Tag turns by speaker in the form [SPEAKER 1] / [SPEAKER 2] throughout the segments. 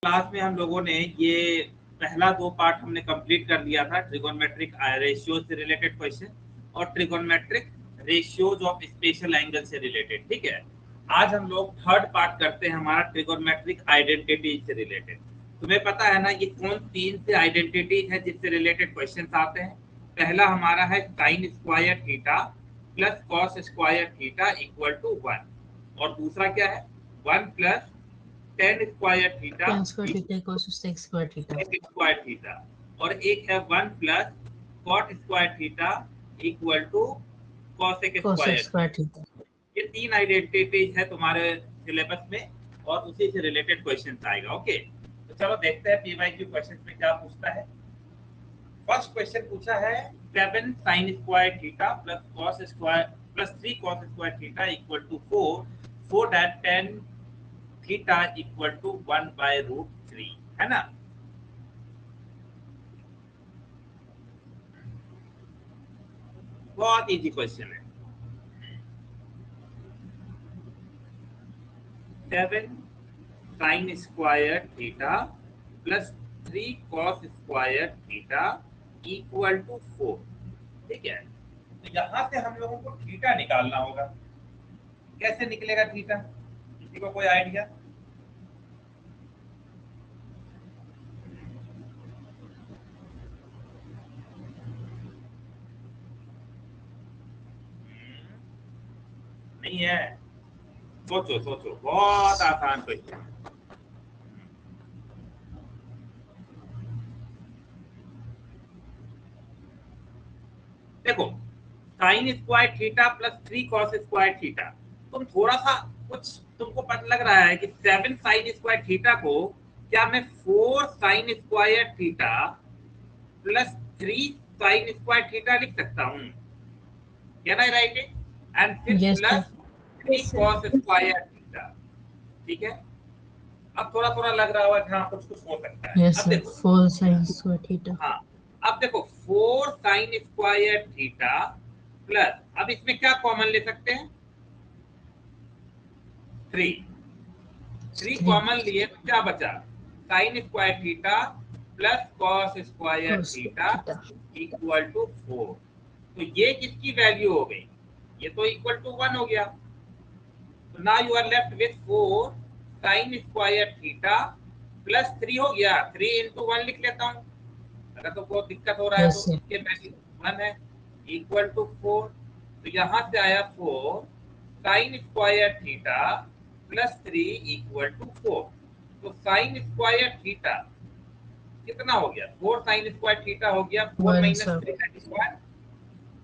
[SPEAKER 1] Class में हम लोगों ने ये पहला 2 पार्ट हमने कंप्लीट कर लिया था, ट्रिगोनोमेट्रिक रेशियो से रिलेटेड क्वेश्चन और trigonometric ratios of special angle से रिलेटेड। ठीक है, आज हम लोग थर्ड पार्ट करते हैं हमारा ट्रिगोनोमेट्रिक आइडेंटिटी से रिलेटेड। तुम्हें पता है ना ये कौन 3 से आइडेंटिटी है जिससे रिलेटेड क्वेश्चन आते हैं। पहला हमारा है sine square theta plus cos square theta equal to 1, और दूसरा क्या है 1 plus tan square theta
[SPEAKER 2] tan square theta equals to sec square theta.
[SPEAKER 1] sec square theta, और एक है 1 plus cot square theta equal to cosec
[SPEAKER 2] cosec
[SPEAKER 1] square.
[SPEAKER 2] square theta.
[SPEAKER 1] ये 3 identities है तुम्हारे सिलेबस में और उसी से रिलेटेड क्वेश्चन आएगा। ओके, तो चलो देखते हैं पीवाईक्यू क्वेश्चन में क्या पूछता है। फर्स्ट क्वेश्चन पूछा है 7 sin square theta plus cos square plus 3 cos square theta equal to 4 so that tan theta equal to 1/√3 है ना। बहुत इजी क्वेश्चन है। 7 sin square theta plus 3 cos square theta equal to 4। ठीक है, तो यहां से हम लोगों को थीटा निकालना होगा। कैसे निकलेगा थीटा, किसी को कोई आइडिया? नहीं है, सोचो सोचो, बहुत आसान क्वेश्चन। देखो sign square theta plus 3 cos square theta, तुम थोड़ा सा कुछ तुमको पता लग रहा है कि 7 साइन स्क्वायर थीटा को क्या मैं 4 sine square theta plus 3 sine square theta लिख सकता हूँ? क्या ना, राइट है? एंड फिर
[SPEAKER 2] Yes,
[SPEAKER 1] plus
[SPEAKER 2] sir.
[SPEAKER 1] 3 cos square theta. ठीक है, अब थोड़ा थोड़ा लग रहा होगा कि हाँ कुछ कुछ हो सकता है।
[SPEAKER 2] Yes,
[SPEAKER 1] अब
[SPEAKER 2] sir.
[SPEAKER 1] देखो
[SPEAKER 2] 4 sin square theta.
[SPEAKER 1] हाँ, अब देखो 4 साइन स्क्वायर थीटा प्लस, अब इसमें क्या कॉमन ले सकते हैं? 3 कॉमन लिए तो क्या बचा? Sine square theta plus cos square
[SPEAKER 2] Cos
[SPEAKER 1] theta
[SPEAKER 2] theta.
[SPEAKER 1] Equal to 4। तो ये किसकी वैल्यू हो गई? ये तो इक्वल टू 1 हो गया। तो now you are left with 4 sine square theta plus 3 हो गया। 3 इंटू 1 लिख लेता हूँ, अगर तो बहुत दिक्कत हो रहा है
[SPEAKER 2] Yes,
[SPEAKER 1] तो
[SPEAKER 2] sir.
[SPEAKER 1] इसके वैल्यू 1 है इक्वल टू 4। तो यहाँ से आया 4 sine square theta plus 3 equal to 4। तो साइन स्क्वायर थीटा कितना हो गया? 4 साइन स्क्वायर थीटा हो गया 4
[SPEAKER 2] 1,
[SPEAKER 1] माइनस
[SPEAKER 2] sir.
[SPEAKER 1] 3 स्क्वायर।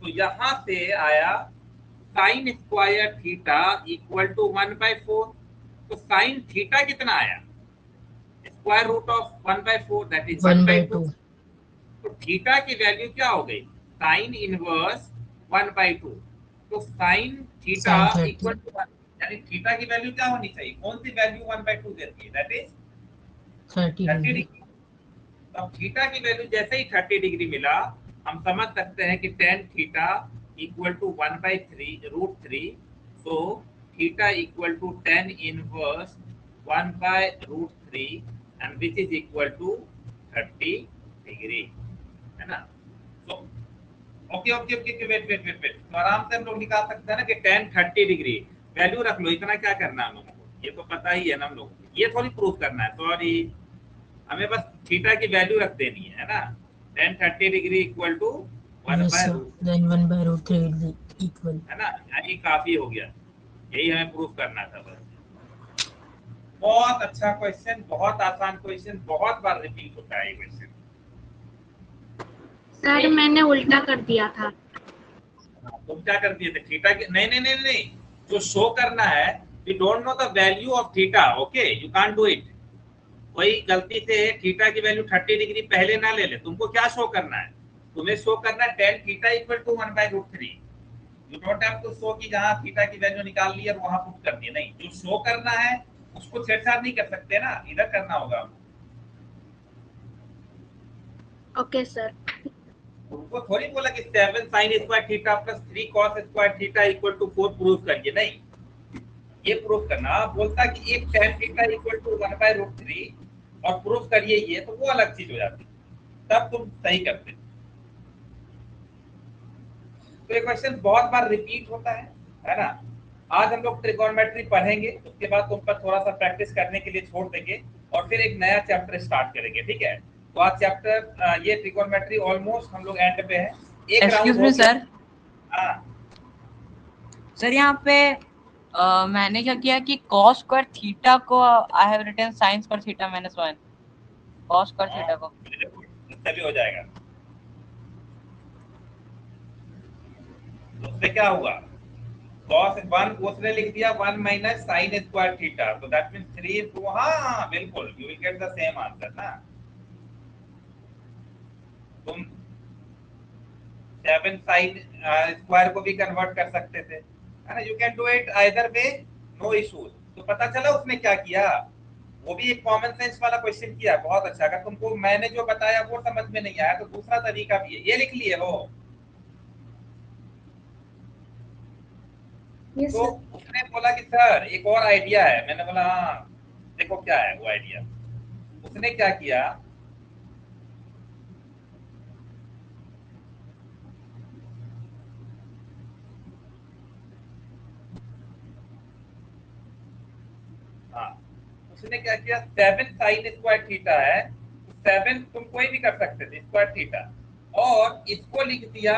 [SPEAKER 1] तो यहाँ से आया sine square theta equal to 1/4। तो साइन थीटा कितना आया? Square root of 1/4 that is 1/2।
[SPEAKER 2] 1/2.
[SPEAKER 1] तो थीटा की वैल्यू क्या हो गई? Sine inverse 1/2। तो sine theta
[SPEAKER 2] Sin 30.
[SPEAKER 1] Equal to 1, यानी थीटा की वैल्यू क्या होनी चाहिए? कौन सी वैल्यू 1/2 देती है? That is
[SPEAKER 2] 30
[SPEAKER 1] 30
[SPEAKER 2] degree.
[SPEAKER 1] डिग्री। अब थीटा की वैल्यू जैसे ही 30 डिग्री मिला, हम समझ सकते हैं कि tan theta equal to 1/3 so theta equal to tan inverse 1/3 and which is equal to 30 degree, है ना। तो okay okay okay, wait wait wait wait, तो आराम से हम लोग निकाल सकते हैं ना कि tan 30 डिग्री वैल्यू रख लो। इतना क्या करना है हम लोगों को, ये तो पता ही है ना हम लोगों को, ये थोड़ी प्रूव करना है। सॉरी, हमें बस थीटा की वैल्यू रख देनी है ना। tan 30 degree equal to 1
[SPEAKER 2] Yes,
[SPEAKER 1] bye
[SPEAKER 2] sir.
[SPEAKER 1] Root,
[SPEAKER 2] Then 1/3 will be equal.
[SPEAKER 1] है ना, यानी काफी हो गया। यही हमें प्रूव करना था बस। बहुत अच्छा क्वेश्चन, बहुत आसान क्वेश्चन, बहुत बार रिपीट होता है ये क्वेश्चन।
[SPEAKER 3] सर मैंने उल्टा कर दिया था।
[SPEAKER 1] तुम क्या कर दिए थे? थीटा की नहीं नहीं नहीं नहीं, जो शो करना है, you don't know the value of theta, okay, you can't do it. कोई गलती से थीटा की वैल्यू 30 डिग्री पहले ना ले ले। तुमको क्या शो करना है? तुम्हें शो करना है tan theta equal to 1/√3। You don't have to show कि जहां थीटा की वैल्यू निकाल ली है वहां पुट कर दिए, नहीं। जो शो करना है उसको छेड़छाड़ नहीं कर सकते ना, इधर करना होगा।
[SPEAKER 3] Okay sir.
[SPEAKER 1] उनको थोड़ी बोला कि 7 sin square theta plus 3 cos square theta equal to 4 prove करिए, नहीं। ये प्रूव करना बोलता कि एक tan थीटा इक्वल टू 1/√3 और प्रूफ करिए ये, तो वो अलग चीज हो जाती, तब तुम सही करते। तो ये क्वेश्चन बहुत बार रिपीट होता है ना। आज हम लोग ट्रिगोनोमेट्री पढ़ेंगे, उसके बाद तुम पर थोड़ा सा प्रैक्टिस करने के लिए छोड़ देंगे और फिर एक नया चैप्टर स्टार्ट करेंगे, ठीक है। तो आज चैप्टर ये ट्रिगोनोमेट्री ऑलमोस्ट हम लोग एंड पे है। एक
[SPEAKER 4] एक्सक्यूज
[SPEAKER 1] राउंड
[SPEAKER 4] मी
[SPEAKER 1] हो गया।
[SPEAKER 4] सर,
[SPEAKER 1] हाँ
[SPEAKER 4] सर यहाँ पे मैंने क्या किया कि cos स्क्वायर थीटा को I have written sin square theta -1 cos square theta को।
[SPEAKER 1] उससे भी हो जाएगा। तो उससे क्या हुआ, cos 1 उसने लिख दिया 1 माइनस साइन स्क्वायर थीटा, तो दैट मींस 3 टू, हाँ बिल्कुल you will get the same answer ना। तुम 7 साइन स्क्वायर को भी कन्वर्ट कर सकते थे, है ना। You can do it either way, no issues. तो पता चला उसने क्या किया, वो भी एक कॉमन सेंस वाला क्वेश्चन किया, बहुत अच्छा। अगर तुमको मैंने जो बताया वो समझ में नहीं आया तो दूसरा तरीका भी है, ये लिख लिए हो।
[SPEAKER 3] यस
[SPEAKER 1] तो
[SPEAKER 3] सर।
[SPEAKER 1] उसने बोला कि सर एक और आइडिया है, मैंने बोला हाँ देखो क्या है वो आइडिया। उसने क्या किया, हाँ उसने क्या किया, 7 साइन स्क्वायर थीटा है, 7 तुम कोई भी कर सकते थे स्क्वायर थीटा, और इसको लिख दिया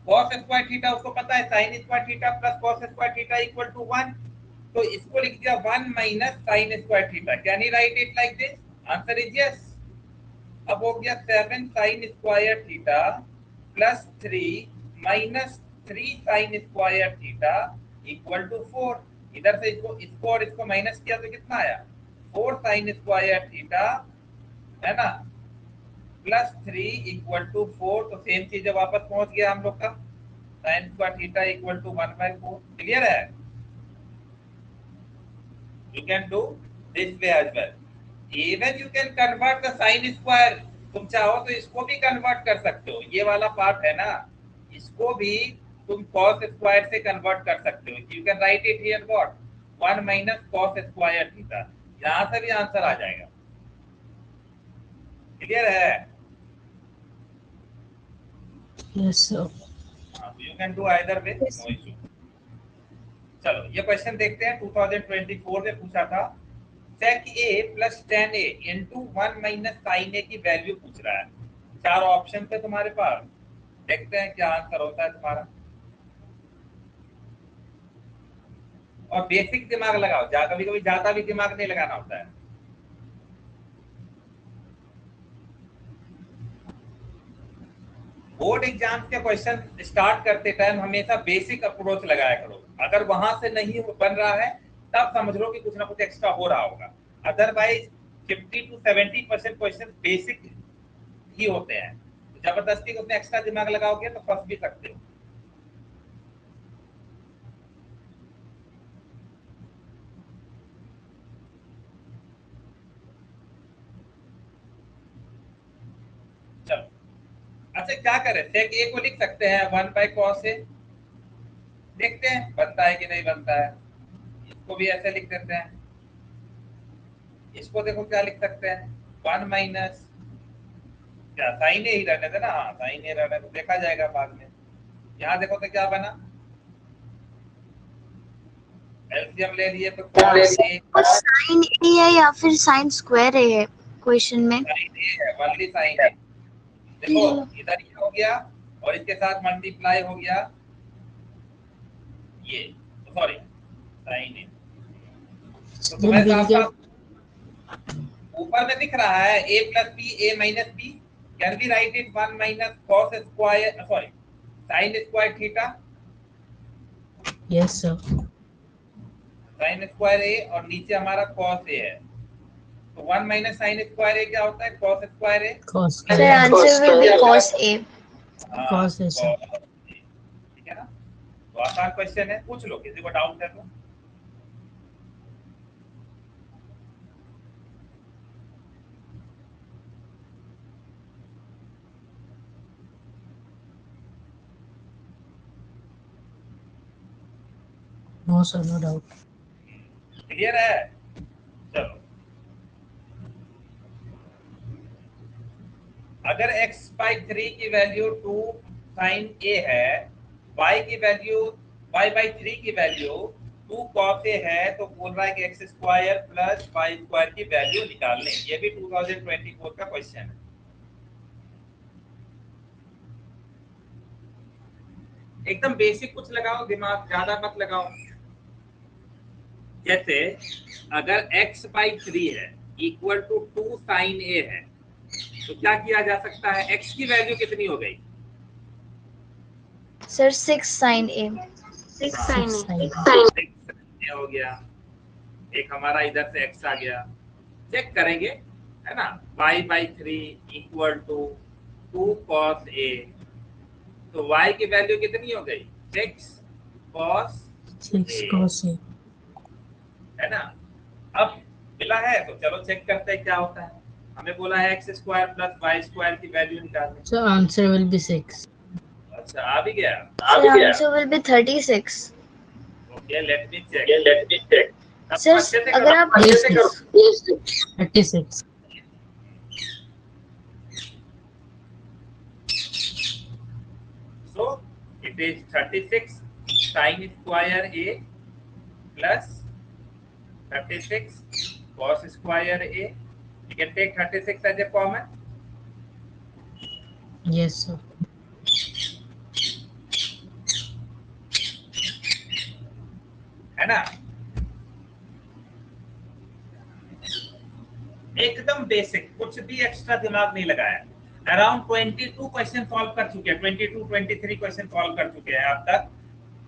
[SPEAKER 1] cos स्क्वायर थीटा। उसको पता है sine square theta plus cos square theta equal to 1, तो इसको लिख दिया 1 minus sine square theta. Can he write it like this? Answer is yes. अब हो गया 7 sine square theta plus 3 minus 3 sine square theta equal to 4। इधर से इसको और इसको माइनस किया तो कितना आया, 4 साइन स्क्वायर थीटा, है ना, प्लस 3 इक्वल टू 4। तो सेम चीज वापस पहुंच गया हम लोग का, sine square theta equal to 1/4। Clear है? You can do this way as well. Even you can convert the sin square. तुम चाहो तो इसको भी कन्वर्ट कर सकते हो, ये वाला पार्ट है ना, इसको भी तुम cos स्क्वायर से कन्वर्ट कर सकते हो। You can write it here what, 1 minus cos square theta, यहां से भी आंसर आ जाएगा। क्लियर है?
[SPEAKER 2] Yes, sir.
[SPEAKER 1] You can do either way, no issue. चलो ये क्वेश्चन देखते हैं, 2024 में पूछा था। sec a plus tan a into 1 minus sine a की वैल्यू पूछ रहा है। 4 ऑप्शन थे तुम्हारे पास, देखते हैं क्या आंसर होता है तुम्हारा। और बेसिक दिमाग लगाओ, कभी कभी ज्यादा भी दिमाग नहीं लगाना होता है। बोर्ड एग्जाम के क्वेश्चन स्टार्ट करते टाइम हमेशा बेसिक अप्रोच लगाया करो। अगर वहां से नहीं बन रहा है तब समझ लो कि कुछ ना कुछ एक्स्ट्रा हो रहा होगा। अदरवाइज 50 to 70% क्वेश्चन बेसिक ही होते हैं। जबरदस्ती उसमें एक्स्ट्रा दिमाग लगाओगे तो फंस भी सकते हो। चलो अच्छा क्या करें, सेक ए को लिख सकते हैं 1/cos a, देखते हैं बनता है कि नहीं बनता है। इसको भी ऐसे लिख देते हैं। इसको देखो क्या लिख सकते हैं, 1 माइनस क्या, साइन ए ही रहने देना, हाँ साइन ए रहने दो, देखा जाएगा बाद में। यहाँ देखो तो क्या बना, एलसीएम ले लिए तो cos a,
[SPEAKER 3] और साइन ए है या फिर साइन स्क्वायर ए है क्वेश्चन में?
[SPEAKER 1] साइन ए है, ओनली साइन ए। देखो इधर ये हो गया और इसके साथ मल्टीप्लाई हो गया ये, सॉरी साइन ए। तो
[SPEAKER 2] Then
[SPEAKER 1] तुम्हें
[SPEAKER 2] we'll
[SPEAKER 1] साफ
[SPEAKER 2] get
[SPEAKER 1] साफ ऊपर में दिख रहा है a plus B, a minus B. Can be write it 1 minus cos square, sorry sine square theta,
[SPEAKER 2] yes, sir.
[SPEAKER 1] Sine square A, और नीचे हमारा cos ए है। तो 1 माइनस साइन स्क्वायर ए क्या होता है, cos square A.
[SPEAKER 2] Cos
[SPEAKER 3] sir
[SPEAKER 2] A.
[SPEAKER 3] Answer will be cos a।
[SPEAKER 2] Cos A, sir.
[SPEAKER 1] ठीक है ना। तो आसान क्वेश्चन है, पूछ लो किसी को डाउट है तो।
[SPEAKER 2] No, sir, no doubt.
[SPEAKER 1] Clear है? चलो अगर x/3 की वैल्यू 2 sin a है, y की वैल्यू y/3 की वैल्यू 2 cos a है, तो बोल रहा है कि x square plus y square की वैल्यू निकाल लें। ये भी 2024 का क्वेश्चन है। एकदम बेसिक कुछ लगाओ, दिमाग ज्यादा मत लगाओ। जैसे अगर x/3 है इक्वल टू 2 sin a है, तो क्या किया जा सकता है? x की वैल्यू कितनी हो गई
[SPEAKER 3] sir 6 sin a।
[SPEAKER 2] 6 sin a।
[SPEAKER 1] 6 हो गया। एक हमारा इधर से x आ गया, चेक करेंगे, है ना। y/3 equal to 2 cos a, तो y की वैल्यू कितनी हो गई? 6 cos
[SPEAKER 2] 6 cos a।
[SPEAKER 1] है ना। अब मिला है तो चलो चेक करते हैं क्या होता है। हमें बोला है x square plus y square की वैल्यू निकालनी।
[SPEAKER 2] So answer will be 6.
[SPEAKER 1] अच्छा आ भी गया।
[SPEAKER 3] Sir, answer will be 36.
[SPEAKER 1] Okay let me check.
[SPEAKER 3] Sir अगर आप
[SPEAKER 2] अच्छे से करो। 36.
[SPEAKER 1] So it is 36 sin square a plus 36 cos square a. You can take 36 as a common.
[SPEAKER 2] Yes, sir.
[SPEAKER 1] है ना। एकदम बेसिक, कुछ भी एक्स्ट्रा दिमाग नहीं लगाया। अराउंड 22 क्वेश्चन सॉल्व कर चुके हैं, 22-23 क्वेश्चन सॉल्व कर चुके हैं अब तक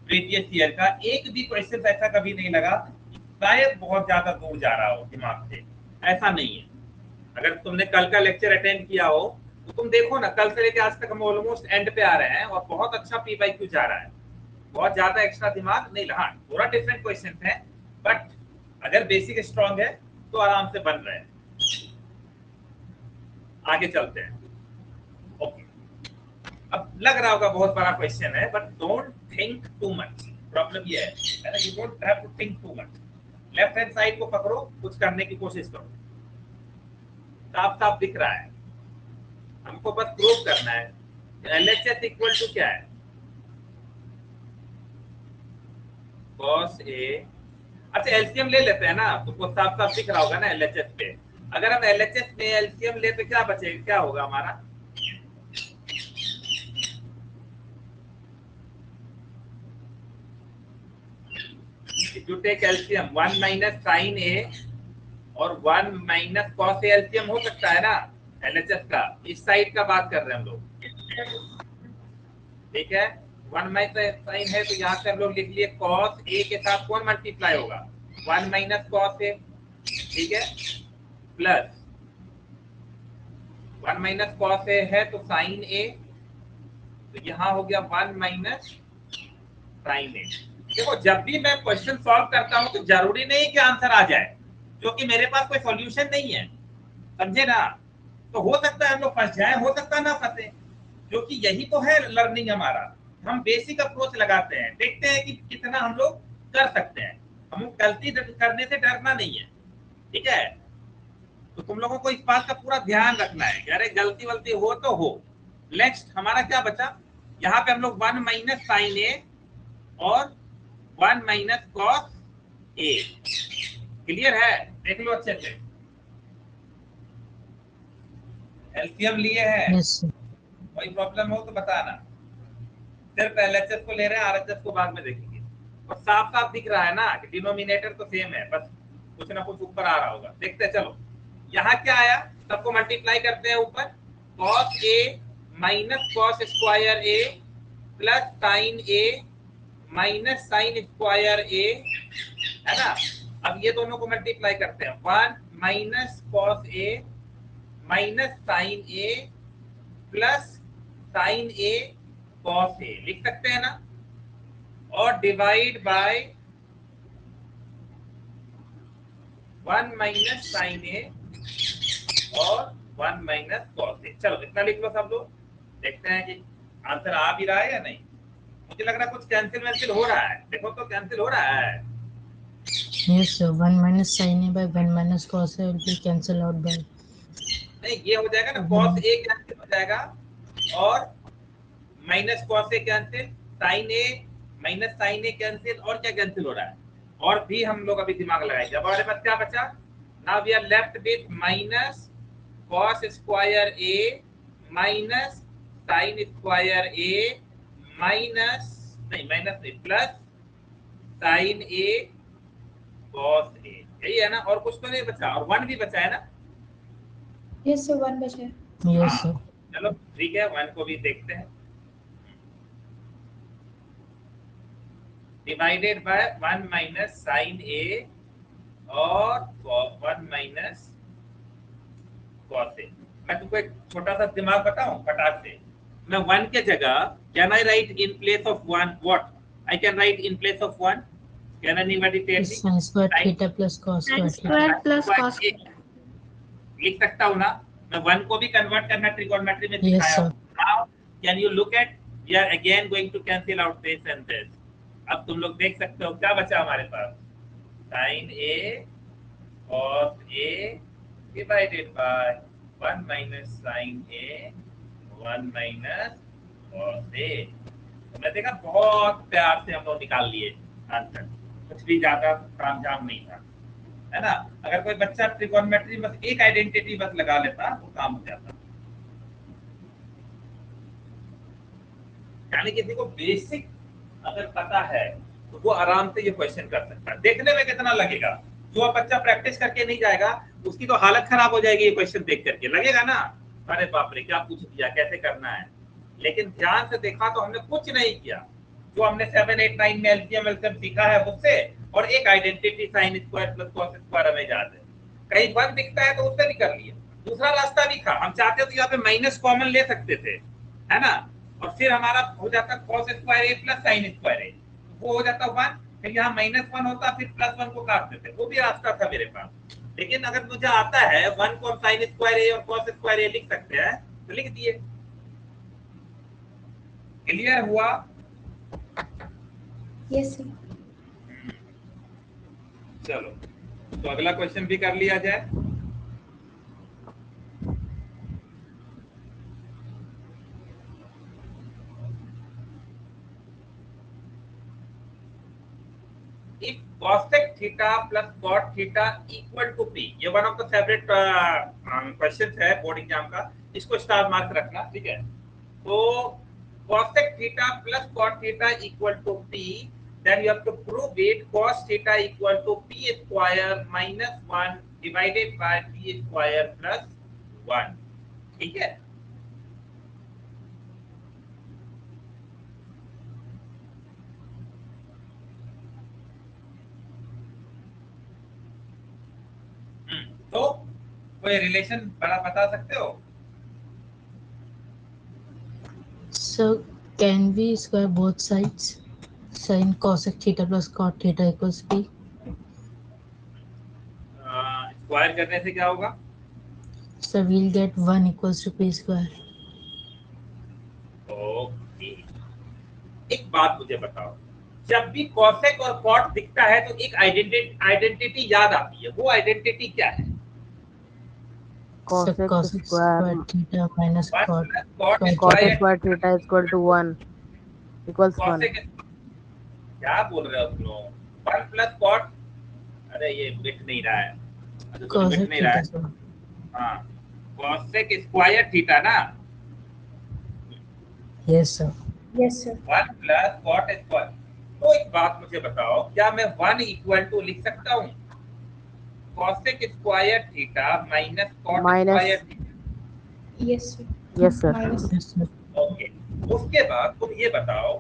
[SPEAKER 1] प्रीवियस ईयर का। एक भी क्वेश्चन ऐसा कभी नहीं लगा शायद बहुत ज्यादा दूर जा रहा हो दिमाग से, ऐसा नहीं है। अगर तुमने कल का लेक्चर अटेंड किया हो तो तुम देखो ना, कल से लेकर आज तक हम ऑलमोस्ट एंड पे आ रहे हैं और बहुत अच्छा पीवाईक्यू जा रहा है। बहुत ज्यादा एक्स्ट्रा दिमाग नहीं लगा। थोड़ा डिफरेंट क्वेश्चन है, बट अगर बेसिक स्ट्रांग है तो आराम से बन रहे हैं। आगे चलते हैं। ओके, अब लग रहा होगा बहुत बड़ा क्वेश्चन है, but don't think too much. Problem ये है ना, you don't have to think too much. Left hand side को पकड़ो, कुछ करने की कोशिश करो। साफ साफ दिख रहा है, हमको बस प्रूव करना है। LHS इक्वल टू क्या है? cos a। अच्छा एलसीएम ले लेते हैं ना, तो साफ साफ दिख रहा होगा ना LHS पे। अगर हम LHS में एलसीएम ले तो क्या बचेगा, क्या होगा हमारा? If you take LCM 1 minus sin a और 1 minus cos a, LCM हो सकता है ना LHS का। इस साइड का बात कर रहे हैं हम लोग, ठीक है। 1 minus sin है तो यहाँ से हम लोग लिख लिए cos a के साथ कौन मल्टीप्लाई होगा? 1 minus cos a, ठीक है, प्लस 1 minus cos a है तो sin a, तो यहाँ हो गया 1 minus sin a। देखो जब भी मैं क्वेश्चन सॉल्व करता हूं तो जरूरी नहीं कि आंसर आ जाए, क्योंकि मेरे पास कोई सॉल्यूशन नहीं है, समझे ना। तो हो सकता है हम लोग फंस जाए, हो सकता है ना फंसे, क्योंकि यही तो है लर्निंग हमारा। हम बेसिक अप्रोच लगाते हैं, देखते हैं कि कितना हम लोग कर सकते हैं। हम गलती करने से डरना नहीं है, ठीक है। तो तुम लोगों को इस बात का पूरा ध्यान रखना है कि अरे गलती वलती हो तो हो। नेक्स्ट हमारा क्या बचा? यहाँ पे हम लोग 1 minus sin a और 1 minus cos a। क्लियर है? देख लो अच्छे से। एलसीएम लिए हैं,
[SPEAKER 2] Yes, sir.
[SPEAKER 1] कोई प्रॉब्लम हो तो बताना। सिर्फ एलएचएस को ले रहे हैं, आरएचएस को बाद में देखेंगे। और साफ साफ दिख रहा है ना कि डिनोमिनेटर तो सेम है, बस कुछ ना कुछ ऊपर आ रहा होगा। देखते हैं, चलो यहाँ क्या आया, सबको मल्टीप्लाई करते हैं ऊपर। cos a minus cos square a plus sin a minus sine square a, है ना। अब ये दोनों को मल्टीप्लाई करते हैं। 1 minus cos a minus sine a plus sine a cos a लिख सकते हैं ना, और divide by 1 minus sine a और 1 माइनस कॉस a। चलो इतना लिख लो सब लोग। देखते हैं कि आंसर आ भी रहा है या नहीं। मुझे लग रहा है कुछ कैंसिल हो रहा है, देखो तो कैंसिल हो रहा है।
[SPEAKER 2] Yes, sir. 1 minus sin a by 1 minus cos a will be cancelled out by
[SPEAKER 1] नहीं ये हो जाएगा ना, cos a कैंसिल हो जाएगा और minus cos a cancel, sin a minus sin a cancel, और क्या कैंसिल हो रहा है, और भी हम लोग अभी दिमाग लगाएंगे। अब हमारे पास क्या बचा, now we are left with minus cos square a minus sin square a minus नहीं plus sin a cos a, यही है ना, और कुछ तो नहीं बचा, और 1 भी बचा है ना।
[SPEAKER 5] यस सर 1 बचा है।
[SPEAKER 2] Yes, sir.
[SPEAKER 1] चलो ठीक है, 1 को भी देखते हैं। Divided by 1 minus sin a और 1 माइनस cos a। मैं तुमको एक छोटा सा दिमाग बताऊं फटाक से, मैं 1 के जगह can I write in place of 1 what, I can write in place of 1, can anybody tell me,
[SPEAKER 2] Sin square theta plus cos
[SPEAKER 3] Sin
[SPEAKER 2] square theta.
[SPEAKER 3] square plus cos
[SPEAKER 1] लिख सकता हूँ ना मैं, 1 को भी कन्वर्ट करना ट्रिगोनोमेट्री में
[SPEAKER 2] Yes,
[SPEAKER 1] सिखाया
[SPEAKER 2] sir.
[SPEAKER 1] हूँ। Now can you look at, we are again going to cancel out this and this. अब तुम लोग देख सकते हो क्या बचा हमारे पास, sin a cos a divided by 1 minus sin a 1 minus cos a। तो मैं देखा बहुत प्यार से हम लोग निकाल लिए आंसर, कुछ भी ज्यादा तामझाम नहीं था, है ना। अगर कोई बच्चा ट्रिगोनोमेट्री बस एक आइडेंटिटी बस लगा लेता तो काम हो जाता। यानी किसी को बेसिक अगर पता है तो वो आराम से ये क्वेश्चन कर सकता है। देखने में कितना लगेगा, जो बच्चा प्रैक्टिस करके नहीं जाएगा उसकी तो हालत खराब हो जाएगी ये क्वेश्चन देख करके, लगेगा ना अरे बाप रे क्या पूछ दिया, कैसे करना है। लेकिन ध्यान से देखा तो हमने कुछ नहीं किया, जो हमने 7, 8, 9 में एलसीएम एलसीएम सीखा है उससे, और एक identity sin square plus cos square हमें याद है, कहीं 1 दिखता है तो उससे भी कर लिया। दूसरा रास्ता भी था, हम चाहते तो यहाँ पे माइनस कॉमन ले सकते थे, है ना, और फिर हमारा हो जाता cos square a plus sin square a, वो हो जाता 1, फिर यहाँ -1 होता, फिर +1 को काट देते, वो भी रास्ता था मेरे पास। लेकिन अगर मुझे आता है 1 को हम sin स्क्वायर a और cos स्क्वायर a लिख सकते हैं तो लिख दिए। क्लियर हुआ?
[SPEAKER 5] Yes sir.
[SPEAKER 1] चलो तो अगला क्वेश्चन भी कर लिया जाए। If cosec theta plus cot theta equal to p, ये one of the favourite questions है बोर्ड एग्जाम का, इसको स्टार मार्क रखना, ठीक है। तो cosec theta plus cot theta equal to p, then you have to prove it cos theta equal to p square minus 1 divided by p square plus 1, ठीक है। तो कोई रिलेशन बड़ा बता सकते हो?
[SPEAKER 2] So can we square both sides? Sin cosec theta plus cot theta equals p.
[SPEAKER 1] Square करने से क्या होगा?
[SPEAKER 2] So we'll get 1 equals to p square.
[SPEAKER 1] Okay, एक बात मुझे बताओ, जब भी cosec और cot दिखता है तो एक आइडेंटिटी याद आती है, वो आइडेंटिटी क्या है?
[SPEAKER 2] So cosec square theta minus cot
[SPEAKER 1] cot
[SPEAKER 6] square theta is equal to 1 equals 1.
[SPEAKER 1] क्या बोल रहे हो तुम लोग? 1 प्लस cot, अरे ये मिट नहीं रहा है,
[SPEAKER 2] cosec
[SPEAKER 1] मिट नहीं रहा है।
[SPEAKER 2] theta.
[SPEAKER 1] हाँ, cosec स्क्वायर थीटा ना,
[SPEAKER 2] Yes sir.
[SPEAKER 5] Yes sir.
[SPEAKER 1] 1 plus cot square. तो एक बात मुझे बताओ, क्या मैं 1 इक्वल टू लिख सकता हूँ cosec square theta minus cot
[SPEAKER 6] Minus.
[SPEAKER 1] Square theta?
[SPEAKER 5] Yes sir.
[SPEAKER 6] Yes sir.
[SPEAKER 5] Minus
[SPEAKER 2] Yes sir.
[SPEAKER 1] Okay, उसके बाद तुम ये बताओ,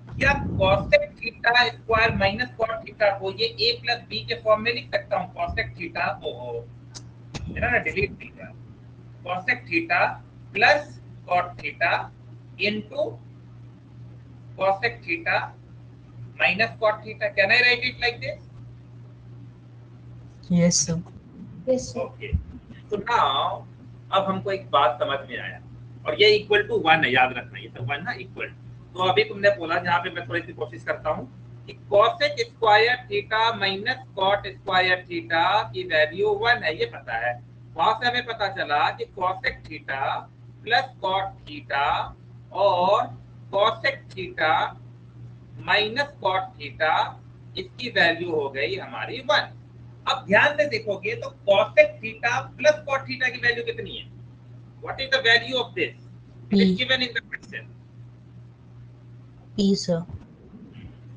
[SPEAKER 1] क्या cosec theta square minus cot theta को ये a प्लस b के फॉर्म में लिख सकता हूँ? cosec थीटा को मेरा ना delete theta, cosec theta plus cot theta into cosec theta minus cot theta. Can I write it like this?
[SPEAKER 2] Yes sir.
[SPEAKER 5] Yes sir.
[SPEAKER 1] Okay, तो नाउ अब हमको एक बात समझ में आया, और ये इक्वल टू 1 है, याद रखना ये सब 1 ना इक्वल। तो अभी तुमने बोला, जहाँ पे मैं थोड़ी सी कोशिश करता हूँ कि cosec square theta minus cot square theta की वैल्यू 1 है, ये पता है। वहां से हमें पता चला कि cosec theta plus cot theta और cosec theta minus cot theta, इसकी वैल्यू हो गई हमारी 1। अब ध्यान से देखोगे तो cosec theta plus cot theta की वैल्यू कितनी है? What is the value of this? It is given in the question.
[SPEAKER 2] P, sir.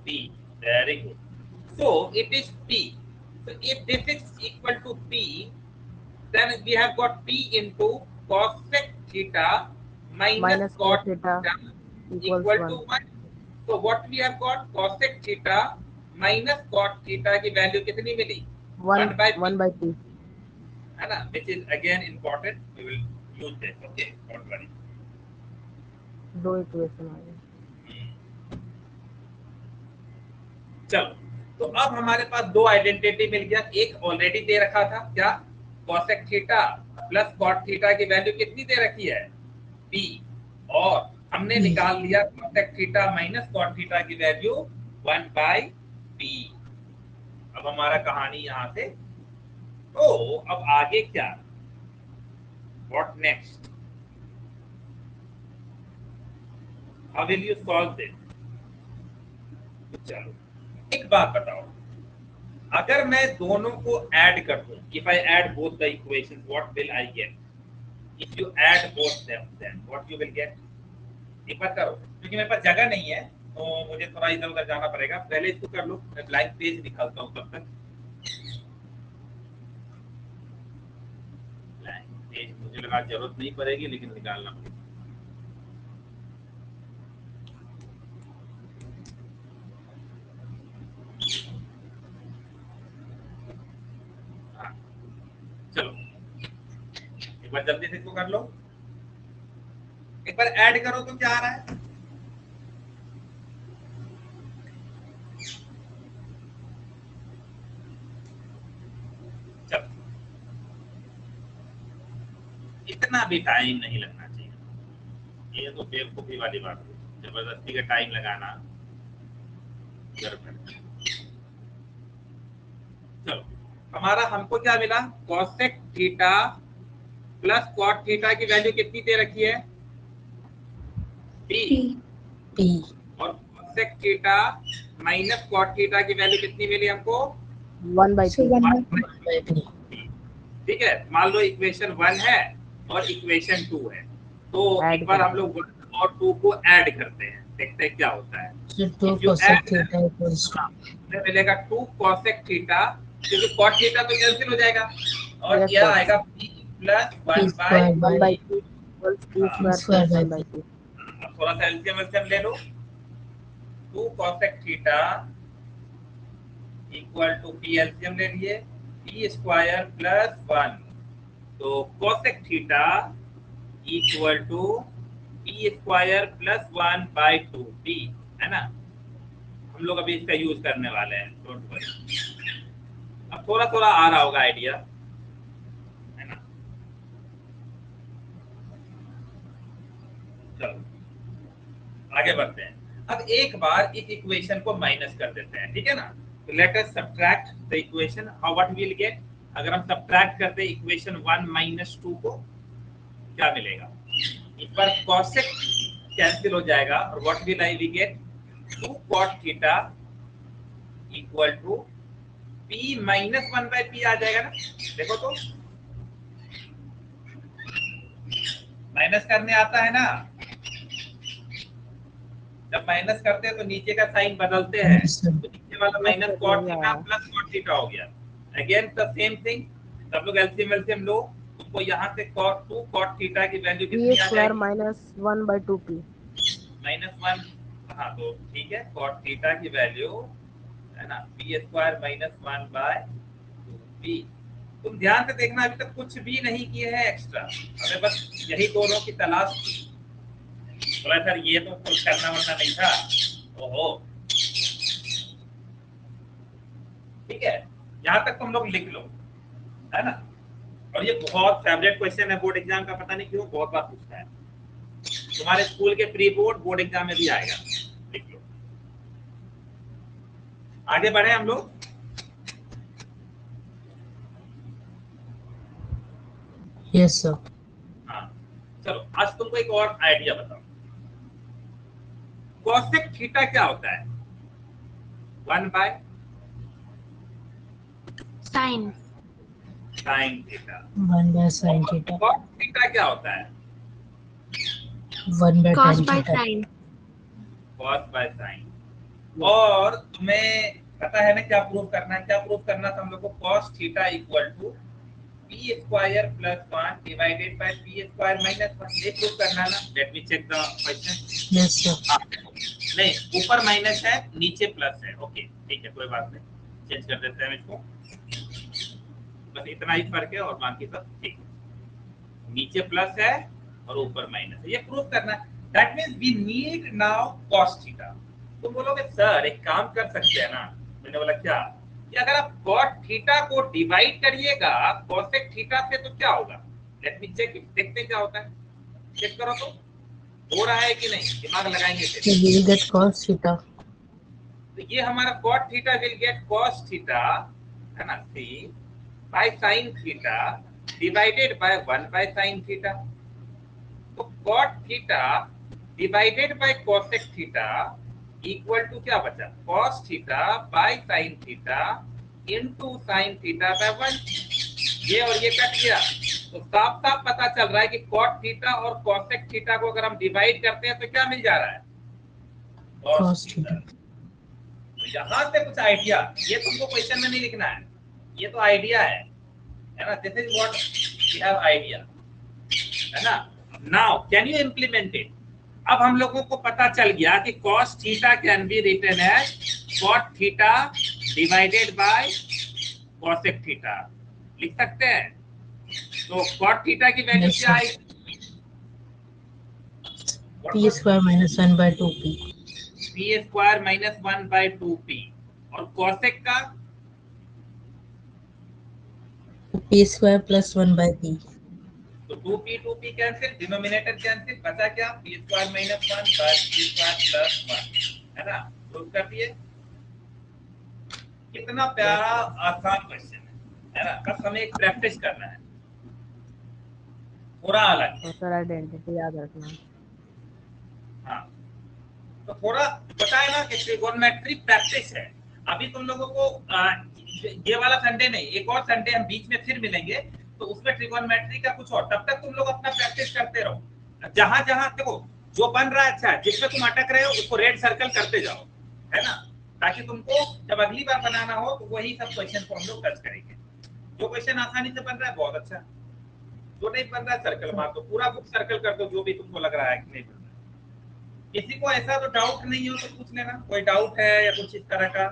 [SPEAKER 1] P. Very good. So it is P. So if this is equal to P, then we have got P into cosec theta minus cot theta equal to 1. So what we have got? Cosec theta minus cot theta की value कितनी मिली? 1 by P, है ना? Which is again important. We will use this. Okay, don't worry.
[SPEAKER 6] दो equation आ गए।
[SPEAKER 1] चलो, तो अब हमारे पास दो आइडेंटिटी मिल गया। एक ऑलरेडी दे रखा था, क्या? cosec theta plus cot theta की वैल्यू कितनी दे रखी है? P। और हमने निकाल लिया cosec theta minus cot theta की वैल्यू 1 by P। अब हमारा कहानी यहाँ से, तो अब आगे क्या? What next? How will you solve this? चलो, एक बात बताओ, अगर मैं दोनों को ऐड कर दूं, if I add both the equations, what will I get? If you add both them, then what you will get? एक बात करो, क्योंकि मेरे पास जगह नहीं है तो मुझे थोड़ा इधर उधर जाना पड़ेगा। पहले इसको कर लो, मैं ब्लैंक पेज निकालता हूँ तब तक। ब्लैंक पेज मुझे लगा जरूरत नहीं पड़ेगी, लेकिन निकालना पड़ेगा। चलो एक बार जल्दी से इसको कर लो, एक बार ऐड करो तो क्या आ रहा है? चलो, इतना भी टाइम नहीं लगना चाहिए। ये तो बेवकूफी वाली बात है, जबरदस्ती का टाइम लगाना गड़बड़। चलो, हमारा हमको क्या मिला? cosec theta plus cot theta की वैल्यू कितनी दे रखी है? P। और cosec theta minus cot theta की वैल्यू कितनी मिली हमको?
[SPEAKER 6] 1 by P।
[SPEAKER 1] ठीक है, मान लो इक्वेशन 1 है और इक्वेशन 2 है, तो एक बार हम लोग 1 और 2 को ऐड करते हैं, देखते हैं क्या होता है। मिलेगा 2 cosec थीटा, क्योंकि cot थीटा तो कैंसिल हो जाएगा, और यह आएगा P plus 1 by P
[SPEAKER 6] square by P।
[SPEAKER 1] अब थोड़ा सा एलसीएम ले लो। 2 cosec theta equal to P, LCM ले लिए, P स्क्वायर प्लस 1, तो cosec theta equal to P square plus 1 by 2P, है ना? हम लोग अभी इसका यूज करने वाले हैं, डोंट वरी। अब थोड़ा थोड़ा आ रहा होगा आइडिया, है ना? चलो आगे बढ़ते हैं। अब एक बार इस इक्वेशन को माइनस कर देते हैं, ठीक है ना? तो let us subtract the equation. How what will get? अगर हम सब्ट्रैक्ट करते हैं इक्वेशन 1 माइनस 2 को, क्या मिलेगा? इस बार cosec कैंसिल हो जाएगा, और what will I we get? 2 cot थीटा equal to P minus 1 by P आ जाएगा ना? देखो तो, माइनस करने आता है ना? जब माइनस करते हैं तो नीचे का साइन बदलते हैं, तो नीचे वाला minus cot theta plus cot theta हो गया। अगेन द सेम थिंग, सब लोग एलसीएम लो, तुमको यहाँ से cot 2 cot थीटा की वैल्यू कितनी आ जाएगी?
[SPEAKER 6] Minus 1 by 2P।
[SPEAKER 1] माइनस 1, हाँ तो ठीक है, cot थीटा की वैल्यू है ना, P square minus 1 by 2P। तुम ध्यान से देखना, अभी तक कुछ भी नहीं किए हैं एक्स्ट्रा, हमें बस यही दोनों की तलाश की। बोला सर ये तो कुछ करना वरना नहीं था, ओहो। ठीक है, यहाँ तक तुम लोग लिख लो, है ना? और ये बहुत फेवरेट क्वेश्चन है बोर्ड एग्जाम का, पता नहीं क्यों बहुत बार पूछता है। तुम्हारे स्कूल के प्री बोर्ड एग्जाम में भी आएगा, लिख लो। आगे बढ़े हम लोग।
[SPEAKER 2] Yes, sir.
[SPEAKER 1] हाँ चलो आज तुमको एक और आइडिया बताओ। कॉसेक थीटा क्या होता है? 1 by
[SPEAKER 3] sine.
[SPEAKER 1] Sine theta.
[SPEAKER 2] 1 by sin theta.
[SPEAKER 1] Cos theta क्या होता है?
[SPEAKER 2] 1 by
[SPEAKER 3] cos
[SPEAKER 2] tan
[SPEAKER 3] by
[SPEAKER 2] theta.
[SPEAKER 3] Sine.
[SPEAKER 1] Cos by sine. और तुम्हें पता है ना क्या प्रूव करना है? क्या प्रूव करना था हम लोग को? Cos theta equal to P square plus 1 divided by P square minus 1। ये प्रूव करना है ना? Let me check the question.
[SPEAKER 2] Yes, sir.
[SPEAKER 1] नहीं, ऊपर माइनस है, नीचे प्लस है। ओके ठीक है, कोई बात नहीं, चेंज कर देते हैं इसको। बस इतना ही फर्क है और बाकी सब ठीक है। नीचे प्लस है और ऊपर माइनस है, ये प्रूव करना है। That means we need now cos theta. तुम बोलोगे सर एक काम कर सकते हैं ना? मैंने बोला क्या? कि अगर आप cot थीटा को डिवाइड करिएगा cosec थीटा से तो क्या होगा? लेट मी चेक, देखते हैं क्या होता है। चेक करो तो हो रहा है कि नहीं, दिमाग लगाएंगे
[SPEAKER 2] So
[SPEAKER 1] फिर।
[SPEAKER 2] we will get cos theta.
[SPEAKER 1] तो ये हमारा cot theta will get cos theta है ना, c by sin theta divided by 1 by sin theta. तो cot theta divided by cosec theta equal to क्या बचा? cos theta by sin theta into sin theta by 1। ये और ये cut गया, तो साफ साफ पता चल रहा है कि cot थीटा और cosec थीटा को अगर हम डिवाइड करते हैं तो क्या मिल जा रहा है?
[SPEAKER 2] Cos theta.
[SPEAKER 1] तो यहाँ से कुछ आइडिया, ये तुमको क्वेश्चन में नहीं लिखना है, ये तो आइडिया है ना? This is what we have idea, है ना? Now can you implement it? अब हम लोगों को पता चल गया कि cos theta can be written as cot theta divided by cosec theta. लिख सकते हैं? तो cot थीटा की वैल्यू
[SPEAKER 2] Yes,
[SPEAKER 1] क्या
[SPEAKER 2] sir.
[SPEAKER 1] आएगी?
[SPEAKER 2] P square minus 1 by 2p.
[SPEAKER 1] p square minus 1 by 2p। और cosec का
[SPEAKER 2] P square plus 1 by p.
[SPEAKER 1] तो 2p कैंसिल, डिनोमिनेटर कैंसिल, बचा क्या? p square minus 1 by p square plus 1, है ना? प्रूव कर दिए। कितना प्यारा आसान क्वेश्चन है ना? बस हमें एक प्रैक्टिस करना है, थोड़ा अलग।
[SPEAKER 6] तो सर आइडेंटिटी याद रखना।
[SPEAKER 1] हाँ तो थोड़ा पता है ना कि ट्रिगोनोमेट्री प्रैक्टिस है। अभी तुम लोगों को ये वाला संडे नहीं, एक और संडे हम बीच में फिर मिलेंगे, तो उसमें ट्रिगोनोमेट्री का कुछ और। तब तक तुम लोग अपना प्रैक्टिस करते रहो। जहां जहां देखो जो बन रहा है अच्छा है, जिसमें तुम अटक रहे हो उसको रेड सर्कल करते जाओ, है ना? ताकि तुमको जब अगली बार बनाना हो तो वही सब क्वेश्चन को हम लोग टच करेंगे। जो क्वेश्चन आसानी से बन रहा है बहुत अच्छा, जो नहीं बन रहा है सर्कल मार दो, पूरा बुक सर्कल कर दो जो भी तुमको लग रहा है कि नहीं बन रहा है। किसी को ऐसा तो डाउट नहीं हो तो पूछ लेना, कोई डाउट है या कुछ इस तरह का।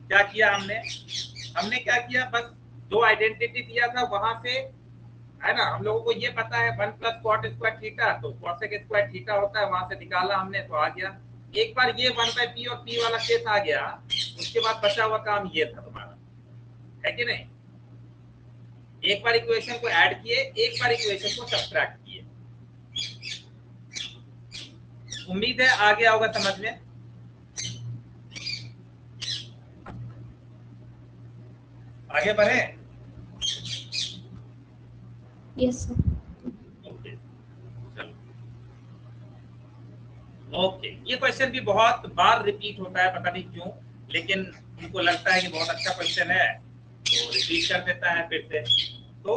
[SPEAKER 1] क्या किया हमने क्या किया? बस जो आइडेंटिटी दिया था वहां से, है ना? हम लोगों को ये पता है 1 प्लस cot स्क्वायर थीटा, तो cosec स्क्वायर थीटा होता है, वहां से निकाला हमने तो आ गया। एक बार ये 1 बाय p और p वाला केस आ गया, उसके बाद बचा हुआ काम ये था तुम्हारा, है कि नहीं? एक बार इक्वेशन को ऐड किए, एक बार इक्वेशन को सब्ट्रैक्ट किए। उम्मीद है आ गया होगा समझ में। आगे बढ़े?
[SPEAKER 5] Yes, sir.
[SPEAKER 1] ओके चलो। ओके, ये क्वेश्चन भी बहुत बार रिपीट होता है, पता नहीं क्यों, लेकिन उनको लगता है कि बहुत अच्छा क्वेश्चन है तो रिपीट कर देता है फिर से। तो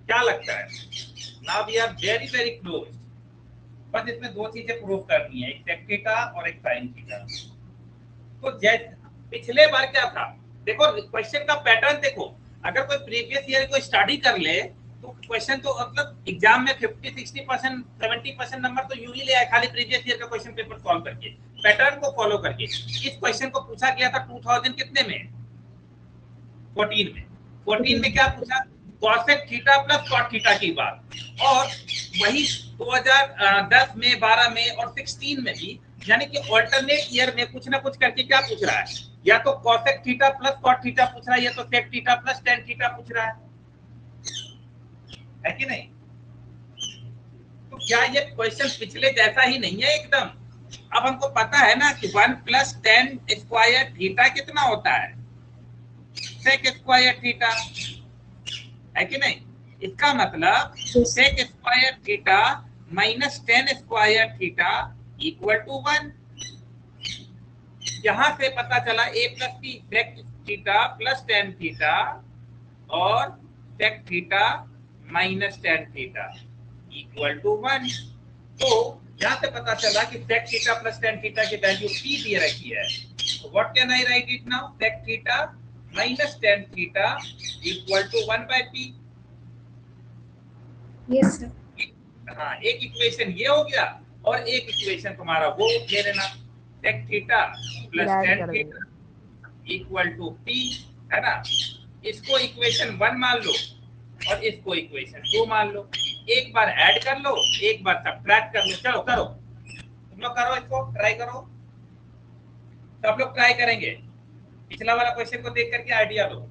[SPEAKER 1] क्या लगता है? Now we are very very close. बस इसमें दो चीजें प्रूव करनी है, एक sec थीटा और एक sin थीटा। तो जैसे पिछले बार क्या था, देखो क्वेश्चन का पैटर्न देखो। अगर कोई प्रीवियस ईयर को स्टडी कर ले तो क्वेश्चन तो मतलब एग्जाम में 50-60% 70% नंबर तो यूं ही ले आए, खाली प्रीवियस ईयर का क्वेश्चन पेपर सॉल्व करके, पैटर्न को फॉलो करके। इस क्वेश्चन को पूछा गया था 2000 कितने में? 14 में। 14 में क्या पूछा? cosec theta plus cot theta की बात। और वही 2010 में, 12 में और 16 में भी, यानी कि ऑल्टरनेट ईयर में कुछ ना कुछ करके क्या पूछ रहा है? या तो cosec theta plus cot theta पूछ रहा है, या तो sec theta plus tan theta पूछ रहा है कि नहीं? तो क्या ये क्वेश्चन पिछले जैसा ही नहीं है एकदम? अब हमको पता है ना कि 1 प्लस tan स्क्वायर थीटा कितना होता है? sec स्क्वायर थीटा, है कि नहीं? इसका मतलब sec square theta minus tan square theta equal to 1। यहां से पता चला a plus B sec theta plus tan theta और sec theta minus tan theta equal to 1। तो यहां से पता चला कि sec theta plus tan theta की वैल्यू p दे रखी है। तो what can I write it now? Sec theta minus tan theta equal to 1 by p।
[SPEAKER 5] Yes, sir.
[SPEAKER 1] हाँ, एक इक्वेशन ये हो गया और एक इक्वेशन तुम्हारा वो ले लेना, sec theta plus
[SPEAKER 6] add
[SPEAKER 1] tan
[SPEAKER 6] कर देंगे।
[SPEAKER 1] थीटा इक्वल टू p, है ना। इसको इक्वेशन 1 मान लो और इसको इक्वेशन 2 मान लो। एक बार ऐड कर लो, एक बार सब्ट्रैक्ट कर लो। चलो करो, तुम लोग करो, इसको ट्राई करो, सब लोग ट्राई करेंगे। पिछला वाला क्वेश्चन को देख करके आइडिया दो।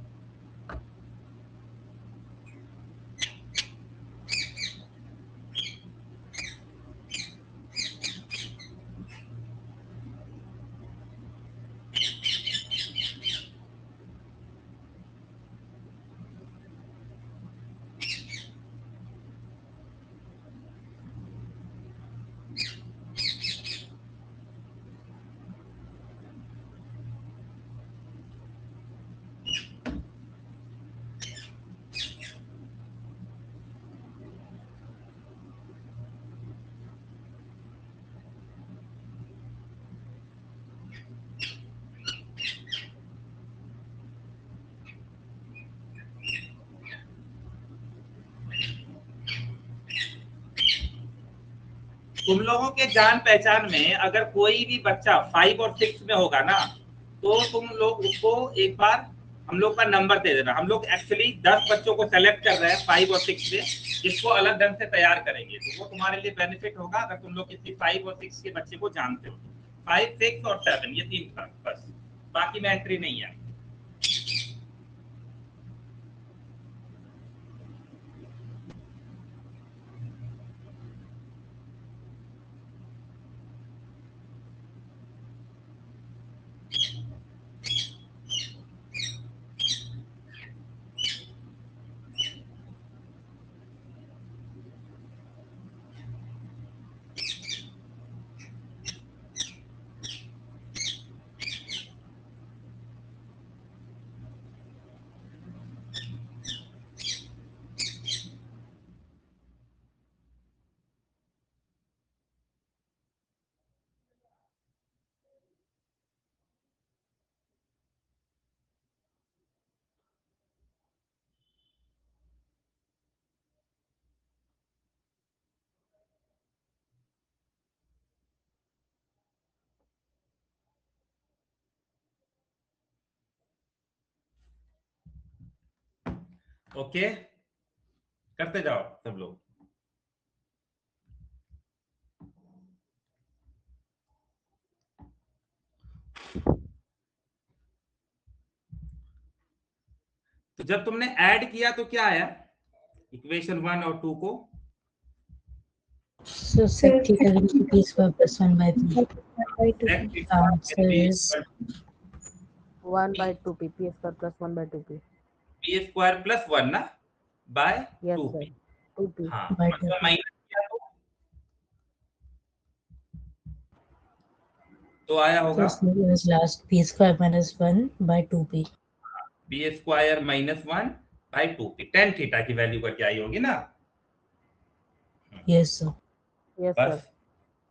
[SPEAKER 1] तुम लोगों के जान पहचान में अगर कोई भी बच्चा 5 और 6 में होगा ना, तो तुम लोग उसको एक बार हम लोग का नंबर दे देना। हम लोग एक्चुअली 10 बच्चों को सेलेक्ट कर रहे हैं 5 और 6 में, जिसको अलग ढंग से तैयार करेंगे। तो वो तुम्हारे लिए बेनिफिट होगा अगर तुम लोग किसी 5 और 6 के बच्चे को जानते हो। 5, 6 और 7 ये 3 था बस, बाकी में एंट्री नहीं है। ओके, करते जाओ सब लोग। तो जब तुमने ऐड किया तो क्या आया इक्वेशन 1 और 2 को?
[SPEAKER 2] So sec theta will be p square plus 1 by 3.
[SPEAKER 5] By 2.
[SPEAKER 1] Sec theta
[SPEAKER 2] Answer
[SPEAKER 1] will be
[SPEAKER 2] is
[SPEAKER 1] equal to
[SPEAKER 6] 1 by 2p, p square plus 1 by 2p.
[SPEAKER 1] p square plus 1 ना bye
[SPEAKER 6] Yes,
[SPEAKER 1] 2p।
[SPEAKER 6] sir. 2p.
[SPEAKER 1] हाँ,
[SPEAKER 2] by
[SPEAKER 1] मतलब
[SPEAKER 2] 2p.
[SPEAKER 1] Minus किया तो आया
[SPEAKER 2] So
[SPEAKER 1] होगा
[SPEAKER 2] this is last p square minus 1 by 2p.
[SPEAKER 1] p square minus 1 by 2p। Tan theta की वैल्यू करके आई होगी ना।
[SPEAKER 2] Yes, sir.
[SPEAKER 6] Yes, sir.
[SPEAKER 1] बस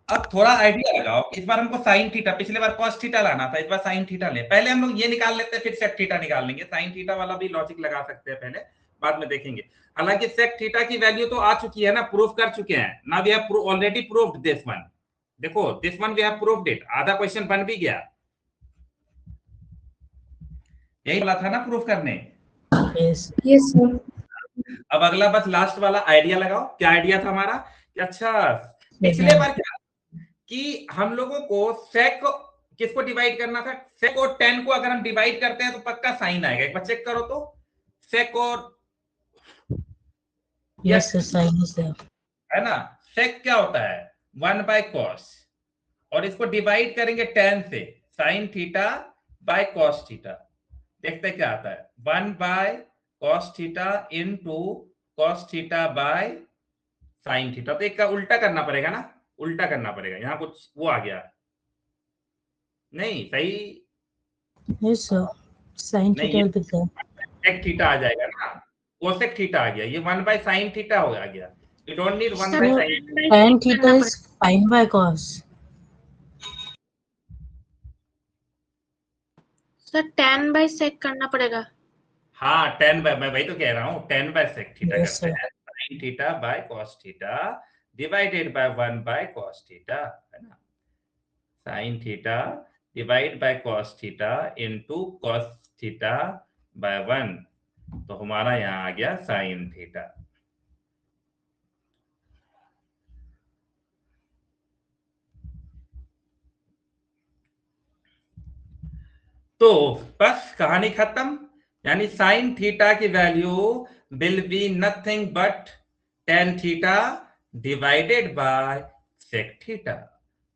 [SPEAKER 1] अब थोड़ा आइडिया लगाओ। इस बार हमको साइन थीटा, पिछले बार कॉस थीटा लाना था, इस बार साइन थीटा ले। पहले हम लोग ये निकाल लेते हैं, फिर सेक थीटा निकाल लेंगे। साइन थीटा वाला भी लॉजिक लगा सकते हैं पहले, बाद में देखेंगे। हालांकि सेक थीटा की वैल्यू तो आ चुकी है ना, प्रूफ कर चुके हैं ना। We have already proved this one. देखो this one we have proved it, आधा क्वेश्चन बन भी गया। यही बोला था ना प्रूफ करने।
[SPEAKER 2] Yes.
[SPEAKER 5] Yes, sir.
[SPEAKER 1] अब अगला बस लास्ट वाला आइडिया लगाओ। क्या आइडिया था हमारा कि अच्छा पिछले बार क्या कि हम लोगों को सेक किसको डिवाइड करना था? सेक और 10 को अगर हम डिवाइड करते हैं तो पक्का साइन आएगा। एक बार चेक करो तो सेक और
[SPEAKER 2] Yes, sir. Sin is there.
[SPEAKER 1] है ना। सेक क्या होता है? 1 बाय कॉस, और इसको डिवाइड करेंगे 10 से, sine theta by cos theta. देखते क्या आता है, 1 by cos theta into cos theta by sin theta. तो एक का उल्टा करना पड़ेगा ना, उल्टा करना पड़ेगा, यहाँ कुछ वो आ गया नहीं सही,
[SPEAKER 2] Yes, sir. Sin
[SPEAKER 1] नहीं
[SPEAKER 2] theta
[SPEAKER 1] ये
[SPEAKER 2] will be there.
[SPEAKER 1] sec theta आ जाएगा ना, cosec थीटा आ गया, ये 1 by sin थीटा हो गया, you don't need 1 by
[SPEAKER 2] So
[SPEAKER 1] sin।
[SPEAKER 2] tan theta is sin by cos.
[SPEAKER 3] Sir tan by sec करना पड़ेगा।
[SPEAKER 1] हाँ 10 बाय, मैं वही तो कह रहा हूँ 10 बाय sec थीटा
[SPEAKER 2] Yes,
[SPEAKER 1] करते
[SPEAKER 2] sir.
[SPEAKER 1] हैं, sin theta by cos theta divided by 1 by cos theta, है ना, sin theta divide by cos theta into cos theta by 1, तो हमारा यहाँ आ गया sin थीटा। तो बस कहानी खत्म, यानी साइन थीटा की value will be nothing but tan theta divided bye sec theta.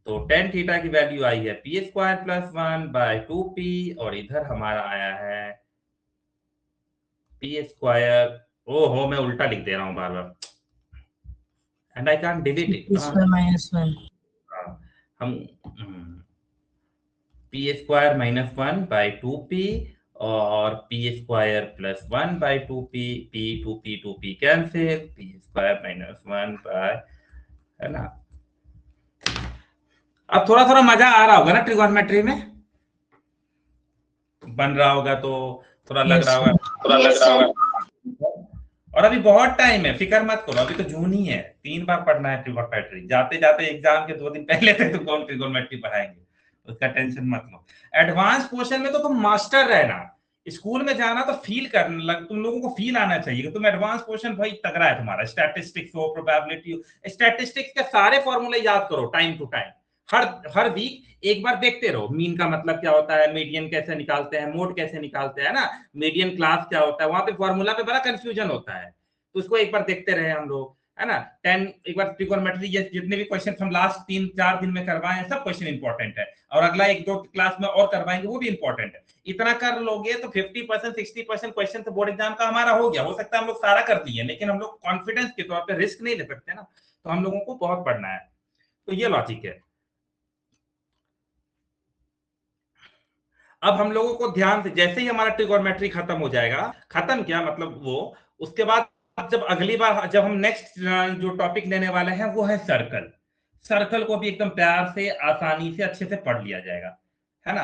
[SPEAKER 1] तो tan थीटा की वैल्यू आई है P square plus 1 by 2p, और इधर हमारा आया है पी स्क्वायर, ओहो मैं उल्टा लिख दे रहा हूं बार बार, and I can delete it.
[SPEAKER 2] P square minus 1.
[SPEAKER 1] हम P square minus 1 by 2p और p square plus 1 by 2p, p 2p cancel, p square minus 1 by, है ना। अब थोड़ा थोड़ा मजा आ रहा होगा ना ट्रिगोनोमेट्री में, बन रहा होगा तो थोड़ा लग
[SPEAKER 2] Yes,
[SPEAKER 1] रहा होगा,
[SPEAKER 2] sir.
[SPEAKER 1] थोड़ा लग रहा होगा। और अभी बहुत टाइम है, फिक्र मत करो, अभी तो जून ही है, 3 बार पढ़ना है ट्रिगोनोमेट्री, जाते जाते एग्जाम के 2 दिन पहले तक तो कौन ट्रिगोनोमेट्री पढ़ाएंगे, उसका टेंशन मत लो। एडवांस पोर्शन में तो तुम मास्टर रहना, स्कूल में जाना तो फील करने लग, तुम लोगों को फील आना चाहिए कि तुम एडवांस पोर्शन भाई तगड़ा है तुम्हारा, स्टैटिस्टिक्स हो, प्रोबेबिलिटी हो, स्टैटिस्टिक्स के सारे फॉर्मूले याद करो टाइम टू टाइम, हर वीक एक बार देखते रहो, मीन का मतलब क्या होता है, मीडियन कैसे निकालते हैं, मोड कैसे निकालते हैं ना, मीडियन क्लास क्या होता है, वहां पे फॉर्मूला पे बड़ा कंफ्यूजन होता है, तो उसको एक बार देखते रहे हम लोग, है ना। 10 एक बार ट्रिगोनोमेट्री जितने भी क्वेश्चन हम लास्ट 3-4 दिन में करवाए हैं सब क्वेश्चन इंपॉर्टेंट है, और अगला 1-2 क्लास में और करवाएंगे वो भी इंपॉर्टेंट है। इतना कर लोगे तो 50% 60% क्वेश्चन तो बोर्ड एग्जाम का हमारा हो गया, हो सकता है हम लोग सारा कर दिए, लेकिन हम लोग कॉन्फिडेंस के तौर पर रिस्क नहीं ले सकते ना, तो हम लोगों को बहुत पढ़ना है, तो ये लॉजिक है। अब हम लोगों को ध्यान से, जैसे ही हमारा ट्रिगोनोमेट्री खत्म हो जाएगा, खत्म क्या मतलब वो, उसके बाद जब अगली बार जब हम नेक्स्ट जो टॉपिक लेने वाले हैं वो है सर्कल, सर्कल को भी एकदम प्यार से आसानी से अच्छे से पढ़ लिया जाएगा, है ना।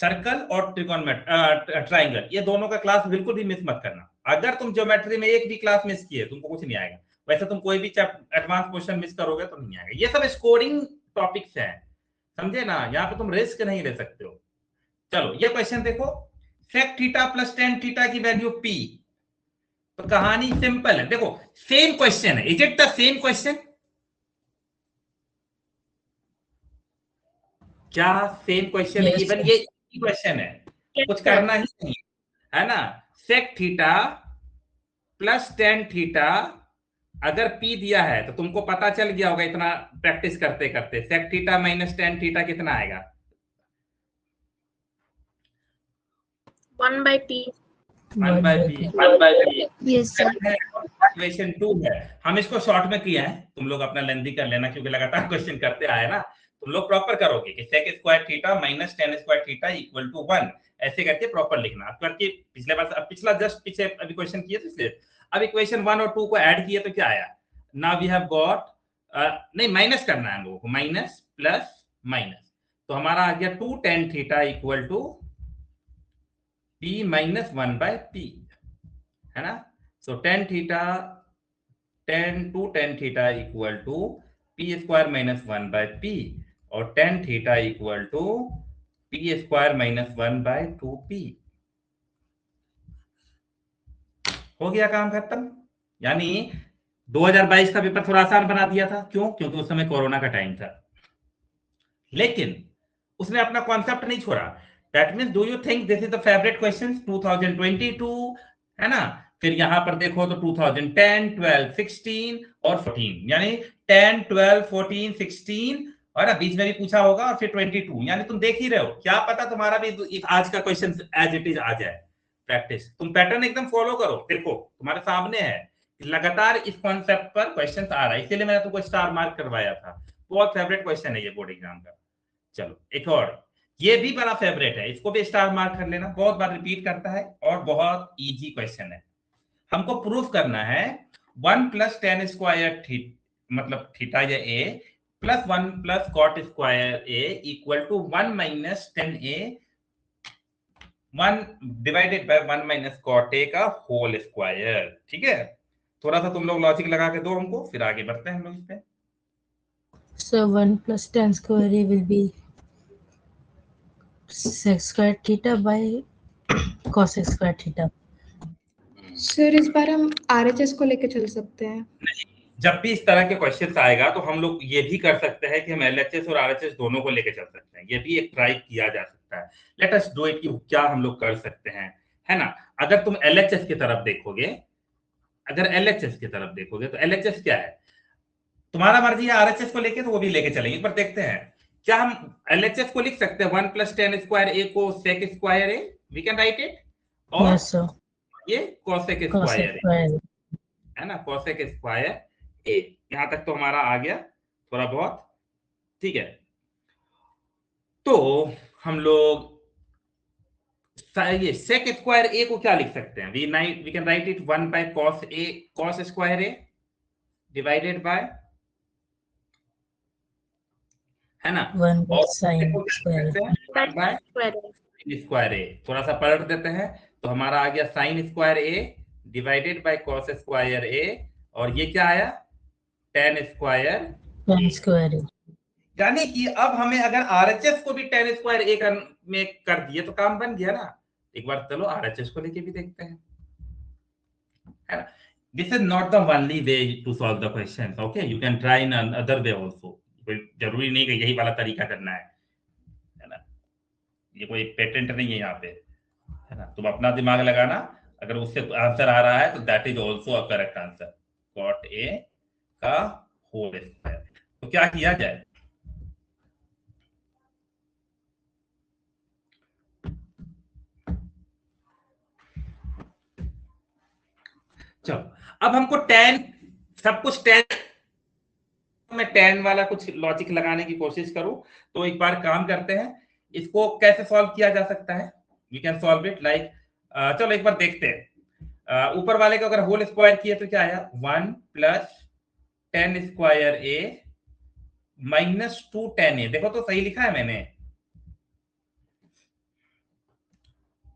[SPEAKER 1] सर्कल और ट्राइंगल, ये दोनों का क्लास बिल्कुल भी मिस मत करना, अगर तुम ज्योमेट्री में एक भी क्लास मिस किए तुमको कुछ नहीं आएगा, वैसे तुम कोई भी एडवांस क्वेश्चन मिस करोगे तो नहीं आएगा, ये सब स्कोरिंग टॉपिक्स हैं, समझे ना, यहाँ पे तुम रिस्क नहीं ले सकते हो। चलो ये क्वेश्चन देखो, sec theta plus tan theta की वैल्यू p, तो कहानी सिंपल है, देखो सेम क्वेश्चन है, is it the same question, क्या सेम क्वेश्चन है,
[SPEAKER 2] Yes,
[SPEAKER 1] इवन
[SPEAKER 2] sir.
[SPEAKER 1] ये क्वेश्चन है, कुछ करना ही नहीं है ना। sec theta plus tan theta, अगर p दिया है तो तुमको पता चल गया होगा इतना प्रैक्टिस करते करते, sec theta minus tan theta कितना आएगा,
[SPEAKER 3] 1 by p।
[SPEAKER 1] 1 by p।
[SPEAKER 3] Yes sir।
[SPEAKER 1] Question 2 है, हम इसको शॉर्ट में किया है, तुम लोग अपना लेंथी कर लेना क्योंकि लगातार क्वेश्चन करते आए ना, तुम लोग प्रॉपर करोगे कि sec square theta minus tan square theta equal to 1, ऐसे करके प्रॉपर लिखना, क्योंकि पिछले बार पिछला जस्ट पीछे अभी क्वेश्चन किए थे इसलिए, अब इक्वेशन 1 और 2 को ऐड किए तो क्या आया, नाउ वी हैव गॉट, नहीं माइनस करना है हम लोगों को, माइनस प्लस माइनस, तो हमारा आ गया 2 tan theta equal to p minus 1 by p, है ना। So tan theta, tan theta equal to p square minus 1 by p, और tan theta equal to p square minus 1 by 2p, हो गया काम खत्म। यानी 2022 का पेपर थोड़ा आसान बना दिया था, क्यों, क्योंकि उस समय कोरोना का टाइम था, लेकिन उसने अपना कॉन्सेप्ट नहीं छोड़ा, that means do you think this is the favourite questions 2022, है ना। फिर यहां पर देखो तो 2010, 12, 16 और 14, यानी 10, 12, 14, 16 और बीच में भी पूछा होगा, और फिर 22, यानी तुम देख ही रहे हो, क्या पता तुम्हारा भी आज का क्वेश्चन एज इट इज आ जाए। प्रैक्टिस, तुम पैटर्न एकदम फॉलो करो, देखो तुम्हारे सामने है, लगातार इस कॉन्सेप्ट पर क्वेश्चन आ रहा है, इसीलिए मैंने तुमको स्टार मार्क करवाया था। बहुत फेवरेट क्वेश्चन है ये बोर्ड एग्जाम का। चलो एक और, ये भी बड़ा फेवरेट है, इसको भी स्टार मार्क कर लेना, बहुत बार रिपीट करता है और बहुत इजी क्वेश्चन है। हमको प्रूफ करना है 1 प्लस टेन स्क्वायर मतलब थीटा या A plus 1 plus cot square A equal to 1 minus tan A 1 divided by 1 minus cot A का होल स्क्वायर। ठीक है, थोड़ा सा तुम लोग लॉजिक लगा के दो हमको, फिर आगे बढ़ते हैं हम लोग इस पे।
[SPEAKER 2] So 1 plus tan square a will be sec square theta by cos square theta.
[SPEAKER 5] Sir इस बार हम आरएचएस को लेके चल सकते हैं।
[SPEAKER 1] जब भी इस तरह के क्वेश्चन आएगा तो हम लोग ये भी कर सकते हैं कि हम एलएचएस और आरएचएस दोनों को लेके चल सकते हैं, ये भी एक ट्राई किया जा सकता है। लेट अस डू इट कि क्या हम लोग कर सकते हैं, है ना। अगर तुम एलएचएस की तरफ देखोगे, अगर एलएचएस की तरफ देखोगे तो एलएचएस क्या है, तुम्हारा मर्जी है आरएचएस को लेके तो वो भी लेके चलेंगे, पर देखते हैं क्या हम एलएचएस को लिख सकते हैं 1 प्लस टेन स्क्वायर ए को sec square A, we can write it, और
[SPEAKER 2] Yes, sir.
[SPEAKER 1] ये कोसेक
[SPEAKER 2] Cos
[SPEAKER 1] स्क्वायर
[SPEAKER 2] square.
[SPEAKER 1] है ना, कोसेक स्क्वायर ए। यहां तक तो हमारा आ गया थोड़ा बहुत, ठीक है। तो हम लोग ये सेक स्क्वायर ए को क्या लिख सकते हैं, we can write it 1 by cos A, cos square A divided by, है ना,
[SPEAKER 2] 1 by
[SPEAKER 1] और
[SPEAKER 2] sin square.
[SPEAKER 1] स्क्वायर ए। थोड़ा सा पलट देते हैं तो हमारा आ गया sine square A divided by cos square A, और ये क्या आया, tan square
[SPEAKER 2] Tan square a.
[SPEAKER 1] यानी कि अब हमें अगर आरएचएस को भी टेन स्क्वायर ए में कर दिए तो काम बन गया ना। एक बार चलो आरएचएस को लेके भी देखते हैं, है ना। This is not the only way to solve the question, okay, you can try in other way also. जरूरी नहीं कि यही वाला तरीका करना है ना, ये कोई पेटेंट नहीं है यहाँ पे, है ना। तुम अपना दिमाग लगाना, अगर उससे आंसर आ रहा है तो that is also a correct answer, cot A का होल स्क्वायर। तो क्या किया जाए, चलो अब हमको टेन, सब कुछ टेन, मैं टेन वाला कुछ लॉजिक लगाने की कोशिश करूं तो एक बार काम करते हैं, इसको कैसे सॉल्व किया जा सकता है। We can solve it like, चलो एक बार देखते हैं। ऊपर वाले को अगर होल स्क्वायर किए तो क्या आया, 1 प्लस टेन स्क्वायर ए माइनस 2 टेन ए। देखो तो सही लिखा है मैंने,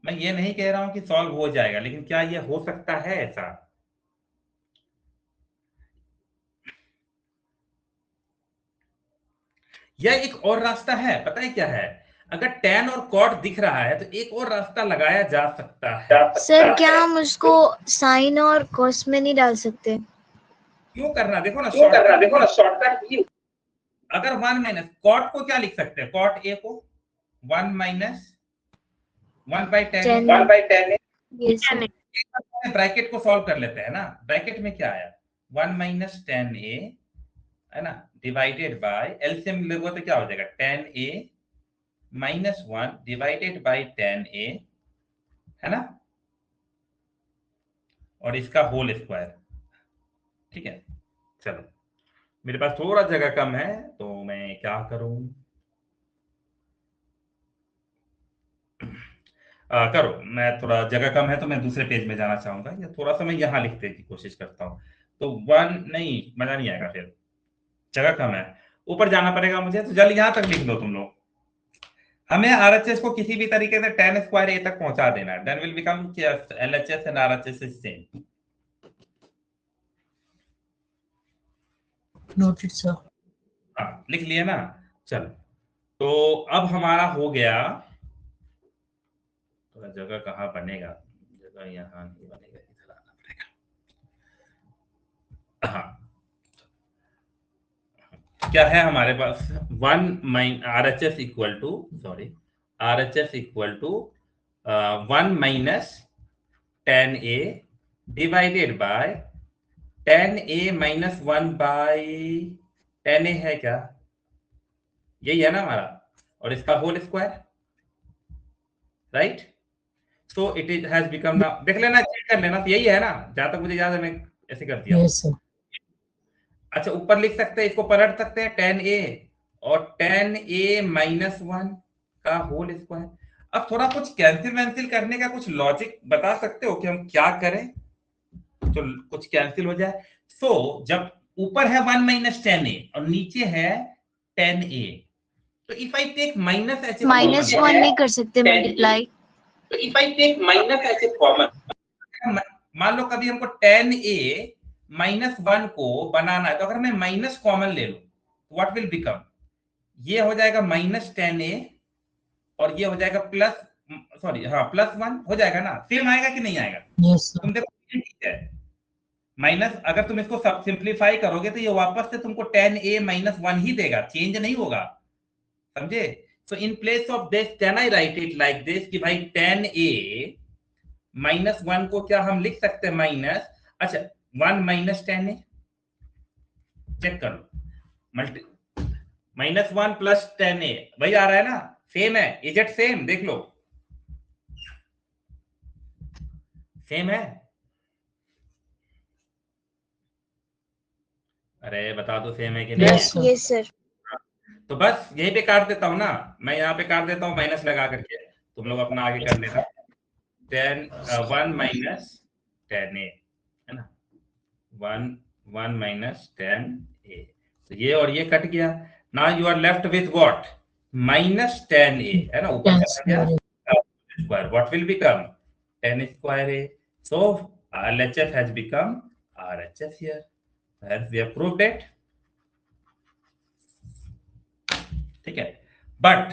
[SPEAKER 1] मैं ये नहीं कह रहा हूं कि सॉल्व हो जाएगा, लेकिन क्या ये हो सकता है ऐसा, यह एक और रास्ता है। पता है क्या है, अगर tan और cot दिख रहा है तो एक और रास्ता लगाया जा सकता है।
[SPEAKER 3] सर क्या हम उसको साइन और कॉस में नहीं डाल सकते?
[SPEAKER 1] क्यों करना, देखो ना शॉर्टकट। अगर 1 माइनस cot को क्या लिख सकते हैं, cot a को 1 माइनस 1 बाई 10, ब्रैकेट को सॉल्व कर लेते हैं ना। ब्रैकेट में क्या आया, 1 माइनस 10a, है ना, डिवाइडेड बाय, एलसीएम लोगे तो क्या हो जाएगा, 10a minus 1 divided by 10a, है ना, और इसका होल स्क्वायर। ठीक है, चलो मेरे पास थोड़ा जगह कम है तो मैं क्या करूं, करो, मैं थोड़ा जगह कम है तो मैं दूसरे पेज में जाना चाहूंगा, या थोड़ा सा मैं यहाँ लिखने की कोशिश करता हूँ। तो 1 नहीं, मजा नहीं आएगा, फिर जगह कम है, ऊपर जाना पड़ेगा मुझे, तो जल्द यहाँ तक लिख लो तुम लोग। हमें आरएचएस को किसी भी तरीके से tan स्क्वायर ए तक पहुंचा देना है, then will become LHS and RHS is same.
[SPEAKER 2] Noted, sir.
[SPEAKER 1] हाँ, लिख लिया ना। चलो तो अब हमारा हो गया, तो जगह कहाँ बनेगा, जगह यहाँ नहीं बनेगा, इधर आना पड़ेगा। हाँ, क्या है हमारे पास, 1 minus RHS equal to, sorry, RHS equal to 1 minus 10a divided by 10a minus 1 by 10a है क्या, यही है ना हमारा, और इसका whole square, right. So it is has become now, देख लेना, चेक कर लेना, तो यही है ना, जहां तक मुझे याद है मैं ऐसे कर दिया।
[SPEAKER 2] Yes, sir.
[SPEAKER 1] अच्छा ऊपर लिख सकते हैं, इसको पलट सकते हैं, 10a और 10a माइनस 1 का होल स्क्वायर। अब थोड़ा कुछ कैंसिल वैंसिल करने का कुछ लॉजिक बता सकते हो कि हम क्या करें तो कुछ कैंसिल हो जाए। सो जब ऊपर है 1 माइनस 10a और नीचे है 10a, तो if I take minus H A
[SPEAKER 3] -1 नहीं कर सकते मल्टीप्लाई।
[SPEAKER 1] तो if I take minus H A common, मान लो कभी हमको 10a माइनस 1 को बनाना है, तो अगर मैं माइनस कॉमन ले लूं व्हाट विल बिकम, ये हो जाएगा माइनस 10a और ये हो जाएगा प्लस, सॉरी हाँ प्लस 1 हो जाएगा ना, सेम आएगा कि नहीं आएगा?
[SPEAKER 2] Yes, sir.
[SPEAKER 1] तुम देखो ठीक है, माइनस अगर तुम इसको सब सिंप्लीफाई करोगे तो ये वापस से तुमको 10a माइनस 1 ही देगा, चेंज नहीं होगा, समझे? So in place of this can I write it like this कि भाई 10a माइनस 1 को क्या हम लिख सकते हैं माइनस, अच्छा 1 माइनस 10a, चेक कर लो, मल्टी माइनस 1 प्लस 10a वही आ रहा है ना, सेम है, इज इट सेम? देख लो सेम है, अरे बता दो सेम है कि नहीं
[SPEAKER 2] Yes,
[SPEAKER 1] है?
[SPEAKER 2] sir.
[SPEAKER 3] Yes sir.
[SPEAKER 1] तो बस यहीं पे काट देता हूं ना, मैं यहाँ पे काट देता हूँ माइनस लगा करके, तुम लोग अपना आगे कर लेना, 1 माइनस 10a है ना, 1 माइनस 10a, तो ये और ये कट गया, now you are left with what, minus 10a है ना, ऊपर
[SPEAKER 2] 10
[SPEAKER 1] चला गया square, what will become 10 square a, so LHS has become RHS here, as we have proved it, ठीक है, but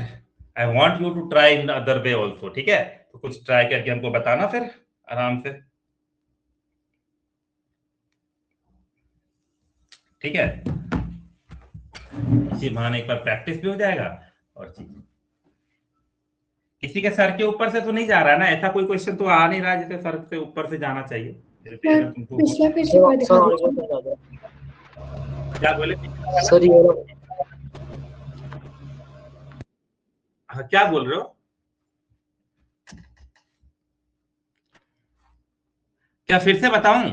[SPEAKER 1] I want you to try in other way also, ठीक है, तो कुछ ट्राई करके हमको बताना फिर आराम से, ठीक है, इसी बहाने एक बार प्रैक्टिस भी हो जाएगा और चीज, किसी के सर के ऊपर से तो नहीं जा रहा है ना, ऐसा कोई क्वेश्चन तो आ नहीं रहा जैसे सर से ऊपर से जाना चाहिए,
[SPEAKER 5] सर पिछला पेज एक बार दिखा दीजिए।
[SPEAKER 1] क्या बोले
[SPEAKER 6] सर ये वाला
[SPEAKER 1] हाँ, क्या बोल रहे हो, क्या फिर से बताऊं?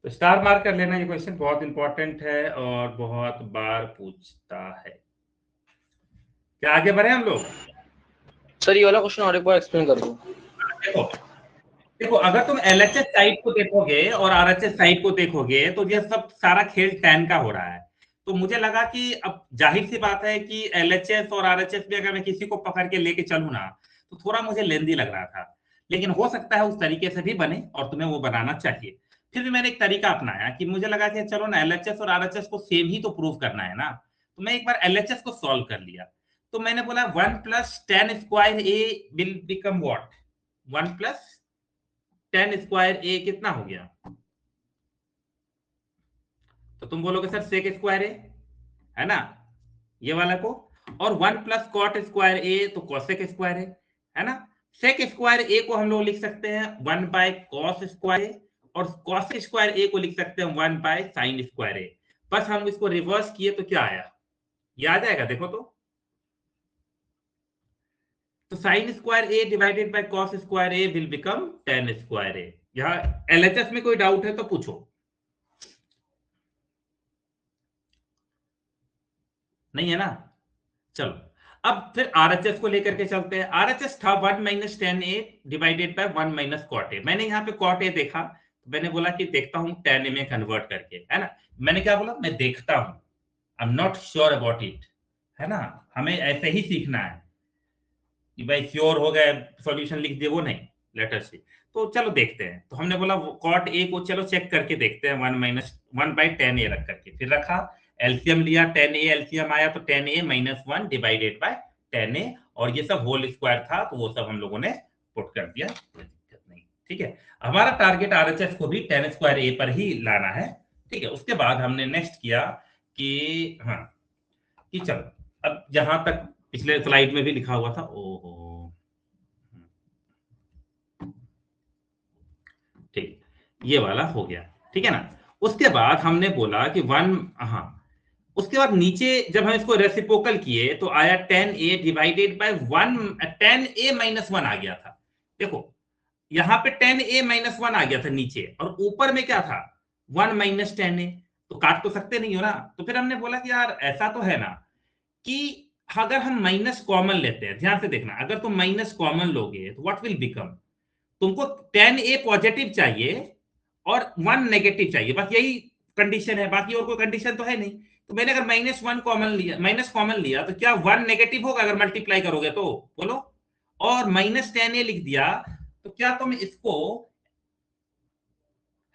[SPEAKER 1] तो स्टार मार्क कर लेना, ये क्वेश्चन बहुत इंपॉर्टेंट है और बहुत बार पूछता है। क्या आगे बढ़े हम लोग?
[SPEAKER 6] सर ये वाला क्वेश्चन और एक बार एक्सप्लेन कर दो।
[SPEAKER 1] देखो देखो अगर तुम LHS साइड को देखोगे और RHS साइड को देखोगे तो ये सब सारा खेल tan का हो रहा है, तो मुझे लगा कि अब जाहिर सी बात है कि LHS और RHS में अगर मैं किसी को पकड़ के लेके चलूं ना तो थोड़ा मुझे लेंदी लग रहा था, लेकिन हो सकता है उस तरीके से भी बने और तुम्हें वो बनाना चाहिए। फिर भी मैंने एक तरीका अपनाया कि मुझे लगा कि चलो ना LHS और RHS को सेम ही तो प्रूव करना है ना, तो मैं एक बार LHS को सॉल्व कर लिया, तो मैंने बोला 1 plus 10 square a will become what, 1 plus 10 square a कितना हो गया, तो तुम बोलोगे सर सेक स्क्वायर a है ना, ये वाला को, और 1 प्लस कॉट स्क्वायर a तो कोसेक स्क्वायर है ना, सेक स्क्वायर a को हम लोग लिख सकते हैं 1 बाय कॉस स्क्वायर और कॉस स्क्वायर a को लिख सकते हैं 1 बाय साइन स्क्वायर a, बस हम इसको रिवर्स किए तो क्या आया, ये आ जाएगा, देखो तो sine square a divided by cos square a will become tan square a। यहाँ LHS में कोई डाउट है तो पूछो, नहीं है ना, चलो अब फिर RHS को लेकर के चलते हैं। RHS था 1 minus 10a divided by 1 minus cot a, मैंने यहाँ पे कॉट a देखा तो मैंने बोला कि देखता हूं tan a में कन्वर्ट करके, है ना, मैंने क्या बोला, मैं देखता हूं, I am not sure about it, है ना, हमें ऐसे ही सीखना है कि भाई श्योर हो गए सॉल्यूशन लिख दिए वो नहीं, लेटर सी, तो चलो देखते हैं, तो हमने बोला कॉट a को चलो चेक करके देखते हैं 1 माइनस 1 बाय 10a रख करके, फिर रखा एलसीएम लिया, 10a एलसीएम आया तो 10a minus 1 divided by 10a, और ये सब होल स्क्वायर था तो वो सब हम लोगों ने पुट कर दिया, दिक्कत नहीं, ठीक है, हमारा टारगेट RHS को भी 10 स्क्वायर a पर ही लाना है, ठीक है। उसके बाद हमने नेक्स्ट किया कि हाँ कि चलो अब जहां तक पिछले स्लाइड में भी लिखा हुआ था, ओहो ठीक ये वाला हो गया, ठीक है ना, उसके बाद हमने बोला कि 1 हाँ उसके बाद नीचे जब हम इसको रेसिप्रोकल किए तो आया 10a divided by 10a minus 1 आ गया था। देखो यहाँ पे 10a माइनस 1 आ गया था नीचे, और ऊपर में क्या था 1 माइनस 10a, तो काट तो सकते नहीं हो ना। तो फिर हमने बोला कि यार ऐसा तो है ना कि अगर हम माइनस कॉमन लेते हैं, ध्यान से देखना, अगर तुम माइनस कॉमन लोगे तो व्हाट विल बिकम, तुमको 10a पॉजिटिव चाहिए और 1 नेगेटिव चाहिए, बस यही कंडीशन है, बाकी और कोई कंडीशन तो है नहीं। तो मैंने अगर -1 कॉमन लिया, माइनस कॉमन लिया, तो क्या 1 नेगेटिव होगा अगर मल्टीप्लाई करोगे तो, बोलो। और -10a लिख दिया, तो क्या तुम इसको,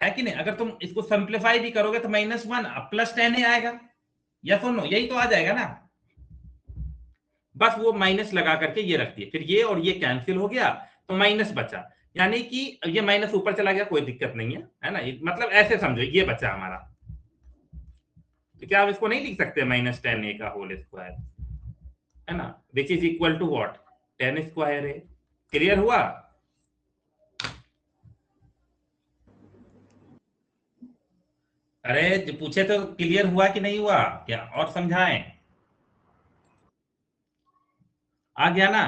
[SPEAKER 1] है कि नहीं, अगर तुम इसको सिंप्लीफाई भी करोगे तो -1 प्लस 10a आएगा, या सुनो यही तो आ जाएगा ना। बस वो माइनस लगा करके ये रख दिए, फिर ये और ये कैंसिल हो गया तो माइनस बचा, यानी कि ये माइनस ऊपर चला गया, कोई दिक्कत नहीं है ना, मतलब ऐसे समझो ये बचा हमारा। तो क्या आप इसको नहीं लिख सकते -10a का होल स्क्वायर, है ना, which is equal to what 10 square है। क्लियर हुआ? अरे जो पूछे तो क्लियर हुआ कि नहीं हुआ, क्या और समझाएं? आ गया ना?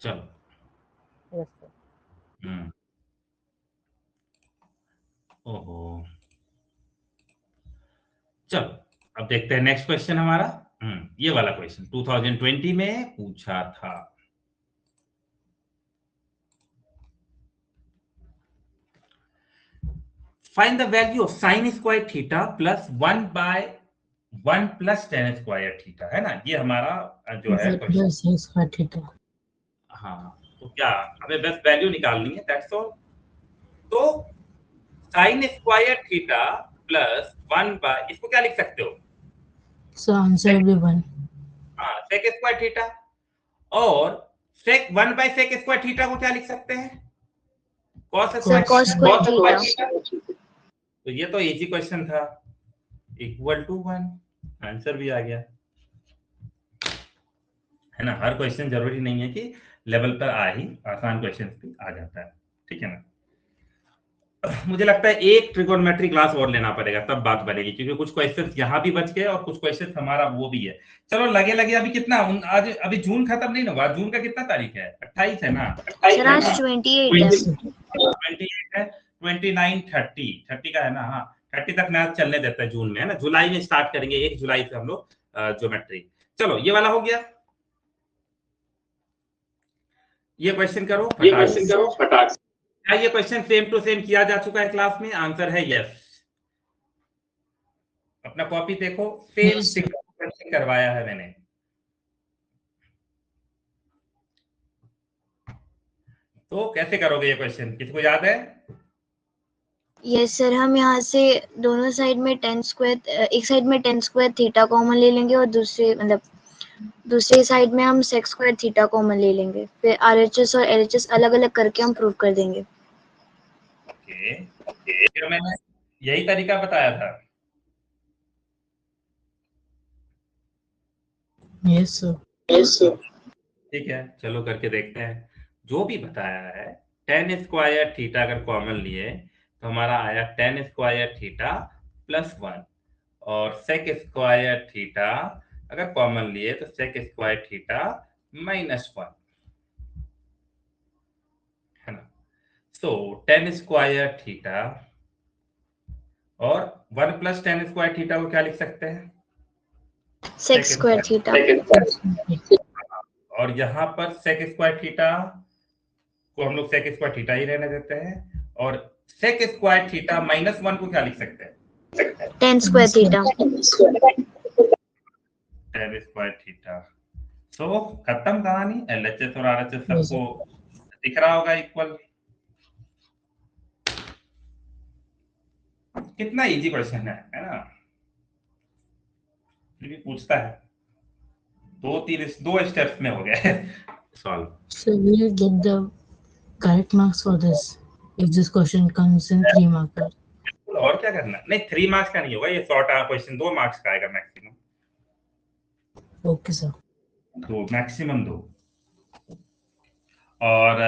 [SPEAKER 1] चलो।
[SPEAKER 6] Yes, sir.
[SPEAKER 1] ओहो, चलो अब देखते हैं नेक्स्ट क्वेश्चन हमारा। ये वाला क्वेश्चन 2020 में पूछा था। Find the value of sine square theta plus 1/1 plus tan square theta, है ना, ये हमारा जो है क्वेश्चन। हाँ, तो क्या हमें बस वैल्यू निकालनी है, दैट्स ऑल। तो साइन स्क्वायर थीटा प्लस 1 इसको क्या लिख सकते हो?
[SPEAKER 2] So answer will be 1.
[SPEAKER 1] हाँ, सेक स्क्वायर थीटा, और सेक 1/सेक स्क्वायर थीटा को क्या लिख सकते हैं? cos square theta. तो ये तो इजी क्वेश्चन था, इक्वल टू 1, आंसर भी आ गया, है ना। हर क्वेश्चन जरूरी नहीं है कि लेवल पर आ ही, आसान क्वेश्चन भी आ जाता है, ठीक है ना। मुझे लगता है एक ट्रिगोनोमेट्री क्लास और लेना पड़ेगा, तब बात बनेगी, क्योंकि कुछ क्वेश्चंस यहाँ भी बच गए और कुछ क्वेश्चंस हमारा वो भी है। चलो लगे लगे अभी कितना, आज अभी जून खत्म नहीं हुआ, जून का कितना तारीख है? 28 है ना?
[SPEAKER 3] सर आज 28
[SPEAKER 1] है, 29, 30 का है ना। हाँ, 30 तक मैथ चलने देता है जून में, है ना। जुलाई में स्टार्ट करेंगे, 1 जुलाई से हम लोग ज्योमेट्री। चलो ये वाला हो गया, ये क्वेश्चन करो फटाक से। क्या ये क्वेश्चन सेम टू सेम किया जा चुका है क्लास में? आंसर है यस। अपना कॉपी देखो, सेम क्वेश्चन करवाया है मैंने। तो कैसे करोगे ये क्वेश्चन, किसको याद है?
[SPEAKER 3] यस सर, हम यहाँ से दोनों साइड में 10 स्क्वायर, एक साइड में 10 स्क्वायर थीटा कॉमन ले लेंगे और दूसरे साइड में हम सेक स्क्वायर थीटा कॉमन ले लेंगे, फिर आरएचएस और एलएचएस अलग अलग करके हम प्रूव कर देंगे।
[SPEAKER 1] ओके, फिर मैंने यही तरीका बताया था।
[SPEAKER 2] Yes sir.
[SPEAKER 1] ठीक है, चलो करके देखते हैं। जो भी बताया है, tan स्क्वायर थीटा अगर कॉमन लिए तो हमारा आया tan स्क्वायर थीटा प्लस 1, और सेक स्क्वायर थीटा अगर कॉमन लिए तो सेक स्क्वायर थीटा -1, है ना। सो tan स्क्वायर थीटा और 1 प्लस tan स्क्वायर थीटा को क्या लिख सकते हैं?
[SPEAKER 3] Sec square theta.
[SPEAKER 1] और यहाँ पर सेक स्क्वायर थीटा को हम लोग सेक स्क्वायर थीटा ही रहने देते हैं, और सेक स्क्वायर थीटा -1 को क्या लिख सकते हैं?
[SPEAKER 3] tan square theta.
[SPEAKER 1] tan square theta. So खत्म कहानी। एलएचएस और आरएचएस सबको दिख रहा होगा इक्वल। कितना इजी क्वेश्चन है ना। फिर भी पूछता है, 2 स्टेप्स में हो गया solve.
[SPEAKER 2] So we will get the correct marks for this if this question comes in 3 marker.
[SPEAKER 1] और क्या करना? नहीं, 3 मार्क्स का नहीं होगा ये, शॉर्ट क्वेश्चन 2 मार्क्स का आएगा मैक्सिमम।
[SPEAKER 2] Okay sir.
[SPEAKER 1] 2 मैक्सिमम 2। और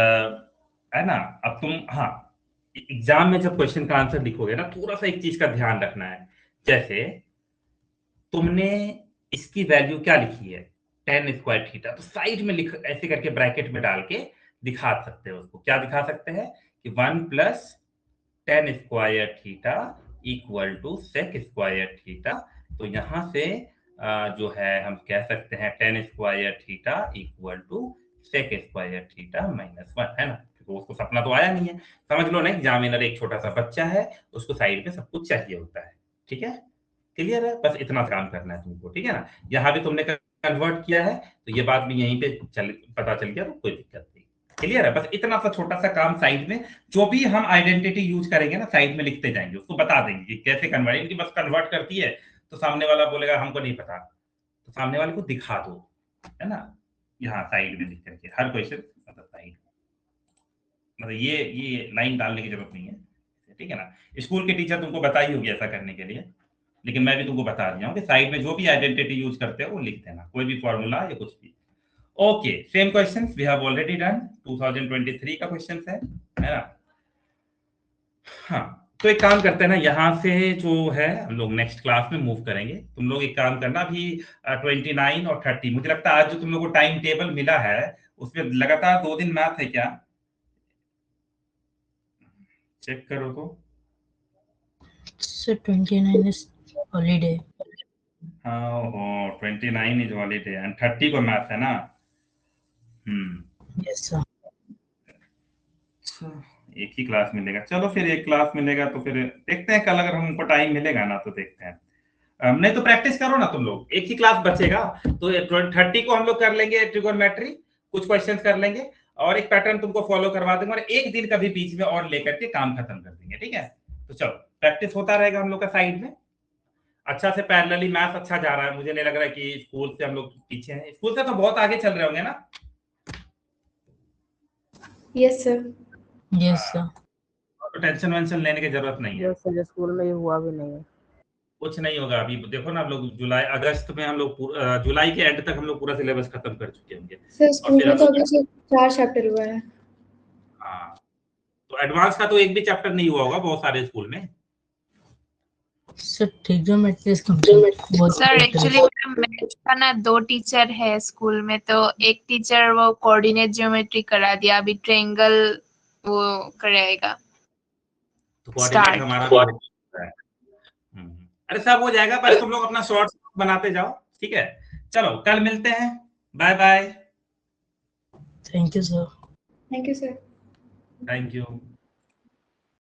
[SPEAKER 1] है ना, अब तुम, हाँ, एग्जाम में जब क्वेश्चन का आंसर लिखोगे ना, थोड़ा सा एक चीज का ध्यान रखना है जैसे तुमने इसकी वैल्यू क्या लिखी है, tan स्क्वायर थीटा, तो साइड में लिख, ऐसे करके ब्रैकेट में डाल के दिखा सकते हो उसको। क्या दिखा सकते हैं कि 1 plus tan square theta equal to sec square theta. तो यहां से जो है हम कह सकते हैं tan square theta equal to sec square theta -1, है ना। तो उसको सपना तो आया नहीं है, समझ लो ना, एग्जामिनर एक छोटा सा बच्चा है, उसको साइड में सब कुछ चाहिए होता है। ठीक है, क्लियर है, बस इतना काम करना है तुमको, ठीक है ना। यहाँ भी तुमने कन्वर्ट किया है तो ये बात भी यहीं पे पता चल गया, तो कोई दिक्कत नहीं। क्लियर है, बस इतना सा छोटा सा काम साइड में, जो भी हम आइडेंटिटी यूज करेंगे ना साइड में लिखते जाएंगे, उसको बता देंगे कि कैसे कन्वर्ट, इनकी बस कन्वर्ट करती है तो सामने वाला बोलेगा हमको नहीं पता, तो सामने वाले को दिखा दो, है ना। यहाँ साइड में लिख करके हर क्वेश्चन मतलब साइड, मतलब ये लाइन डालने की जरूरत नहीं है, ठीक है ना। स्कूल के टीचर तुमको बताई होगी ऐसा करने के लिए, लेकिन मैं भी तुमको बता दिया हूँ कि साइड में जो भी आइडेंटिटी यूज करते हो वो लिख देना, कोई भी फॉर्मूला या कुछ भी। Okay, same questions we have already done, 2023 का क्वेश्चन है ना। हाँ, तो एक काम करते हैं ना, यहाँ से जो है हम लोग नेक्स्ट क्लास में मूव करेंगे। तुम लोग एक काम करना, अभी 29 और 30, मुझे लगता है आज जो तुम लोग को टाइम टेबल मिला है उसमें लगातार 2 दिन मैथ है क्या, चेक करो तो।
[SPEAKER 2] So 29 is holiday.
[SPEAKER 1] हाँ, 29 इज हॉलीडे एंड 30 को मैथ है ना।
[SPEAKER 2] Yes, sir.
[SPEAKER 1] एक ही क्लास मिलेगा, चलो फिर एक क्लास मिलेगा तो फिर देखते हैं कल, अगर हमको टाइम मिलेगा ना तो देखते हैं, नहीं तो प्रैक्टिस करो ना तुम लोग, एक ही क्लास बचेगा तो 30 को हम लोग कर लेंगे ट्रिगोनोमेट्री, कुछ क्वेश्चंस कर लेंगे और एक पैटर्न तुमको फॉलो करवा देंगे, और एक दिन का भी बीच में और लेकर के काम खत्म कर देंगे, ठीक है। तो चलो प्रैक्टिस होता रहेगा हम लोग का साइड में, अच्छा से पैरेलली मैथ अच्छा जा रहा है, मुझे नहीं लग रहा है कि स्कूल से हम लोग पीछे हैं, स्कूल से तो बहुत आगे चल रहे होंगे ना।
[SPEAKER 5] Yes sir.
[SPEAKER 2] Yes, sir.
[SPEAKER 1] तो टेंशन वेंशन लेने की जरूरत नहीं है,
[SPEAKER 6] जैसे स्कूल में ये हुआ भी नहीं है।
[SPEAKER 1] कुछ नहीं होगा। अभी देखो ना, हम लोग जुलाई अगस्त में हम लोग जुलाई के एंड तक हम लोग पूरा सिलेबस खत्म कर चुके होंगे।
[SPEAKER 5] सर स्कूल में तो अभी सिर्फ 4 चैप्टर हुआ है।
[SPEAKER 1] हाँ, तो एडवांस का तो एक भी चैप्टर नहीं हुआ होगा बहुत सारे स्कूल में।
[SPEAKER 2] So trigonometry is complete.
[SPEAKER 7] Sir actually maths का ना 2 टीचर है स्कूल में, तो एक टीचर वो कोऑर्डिनेट ज्योमेट्री करा दिया, अभी ट्रायंगल वो कराएगा
[SPEAKER 1] तो कोऑर्डिनेट
[SPEAKER 7] स्टार्ट।
[SPEAKER 1] हमारा भी हो रहा है। अरे सब हो जाएगा, बस तुम लोग अपना शॉर्ट्स बनाते जाओ, ठीक है। चलो कल मिलते हैं, bye bye.
[SPEAKER 2] Thank you, sir.
[SPEAKER 5] Thank you sir.
[SPEAKER 1] Thank you.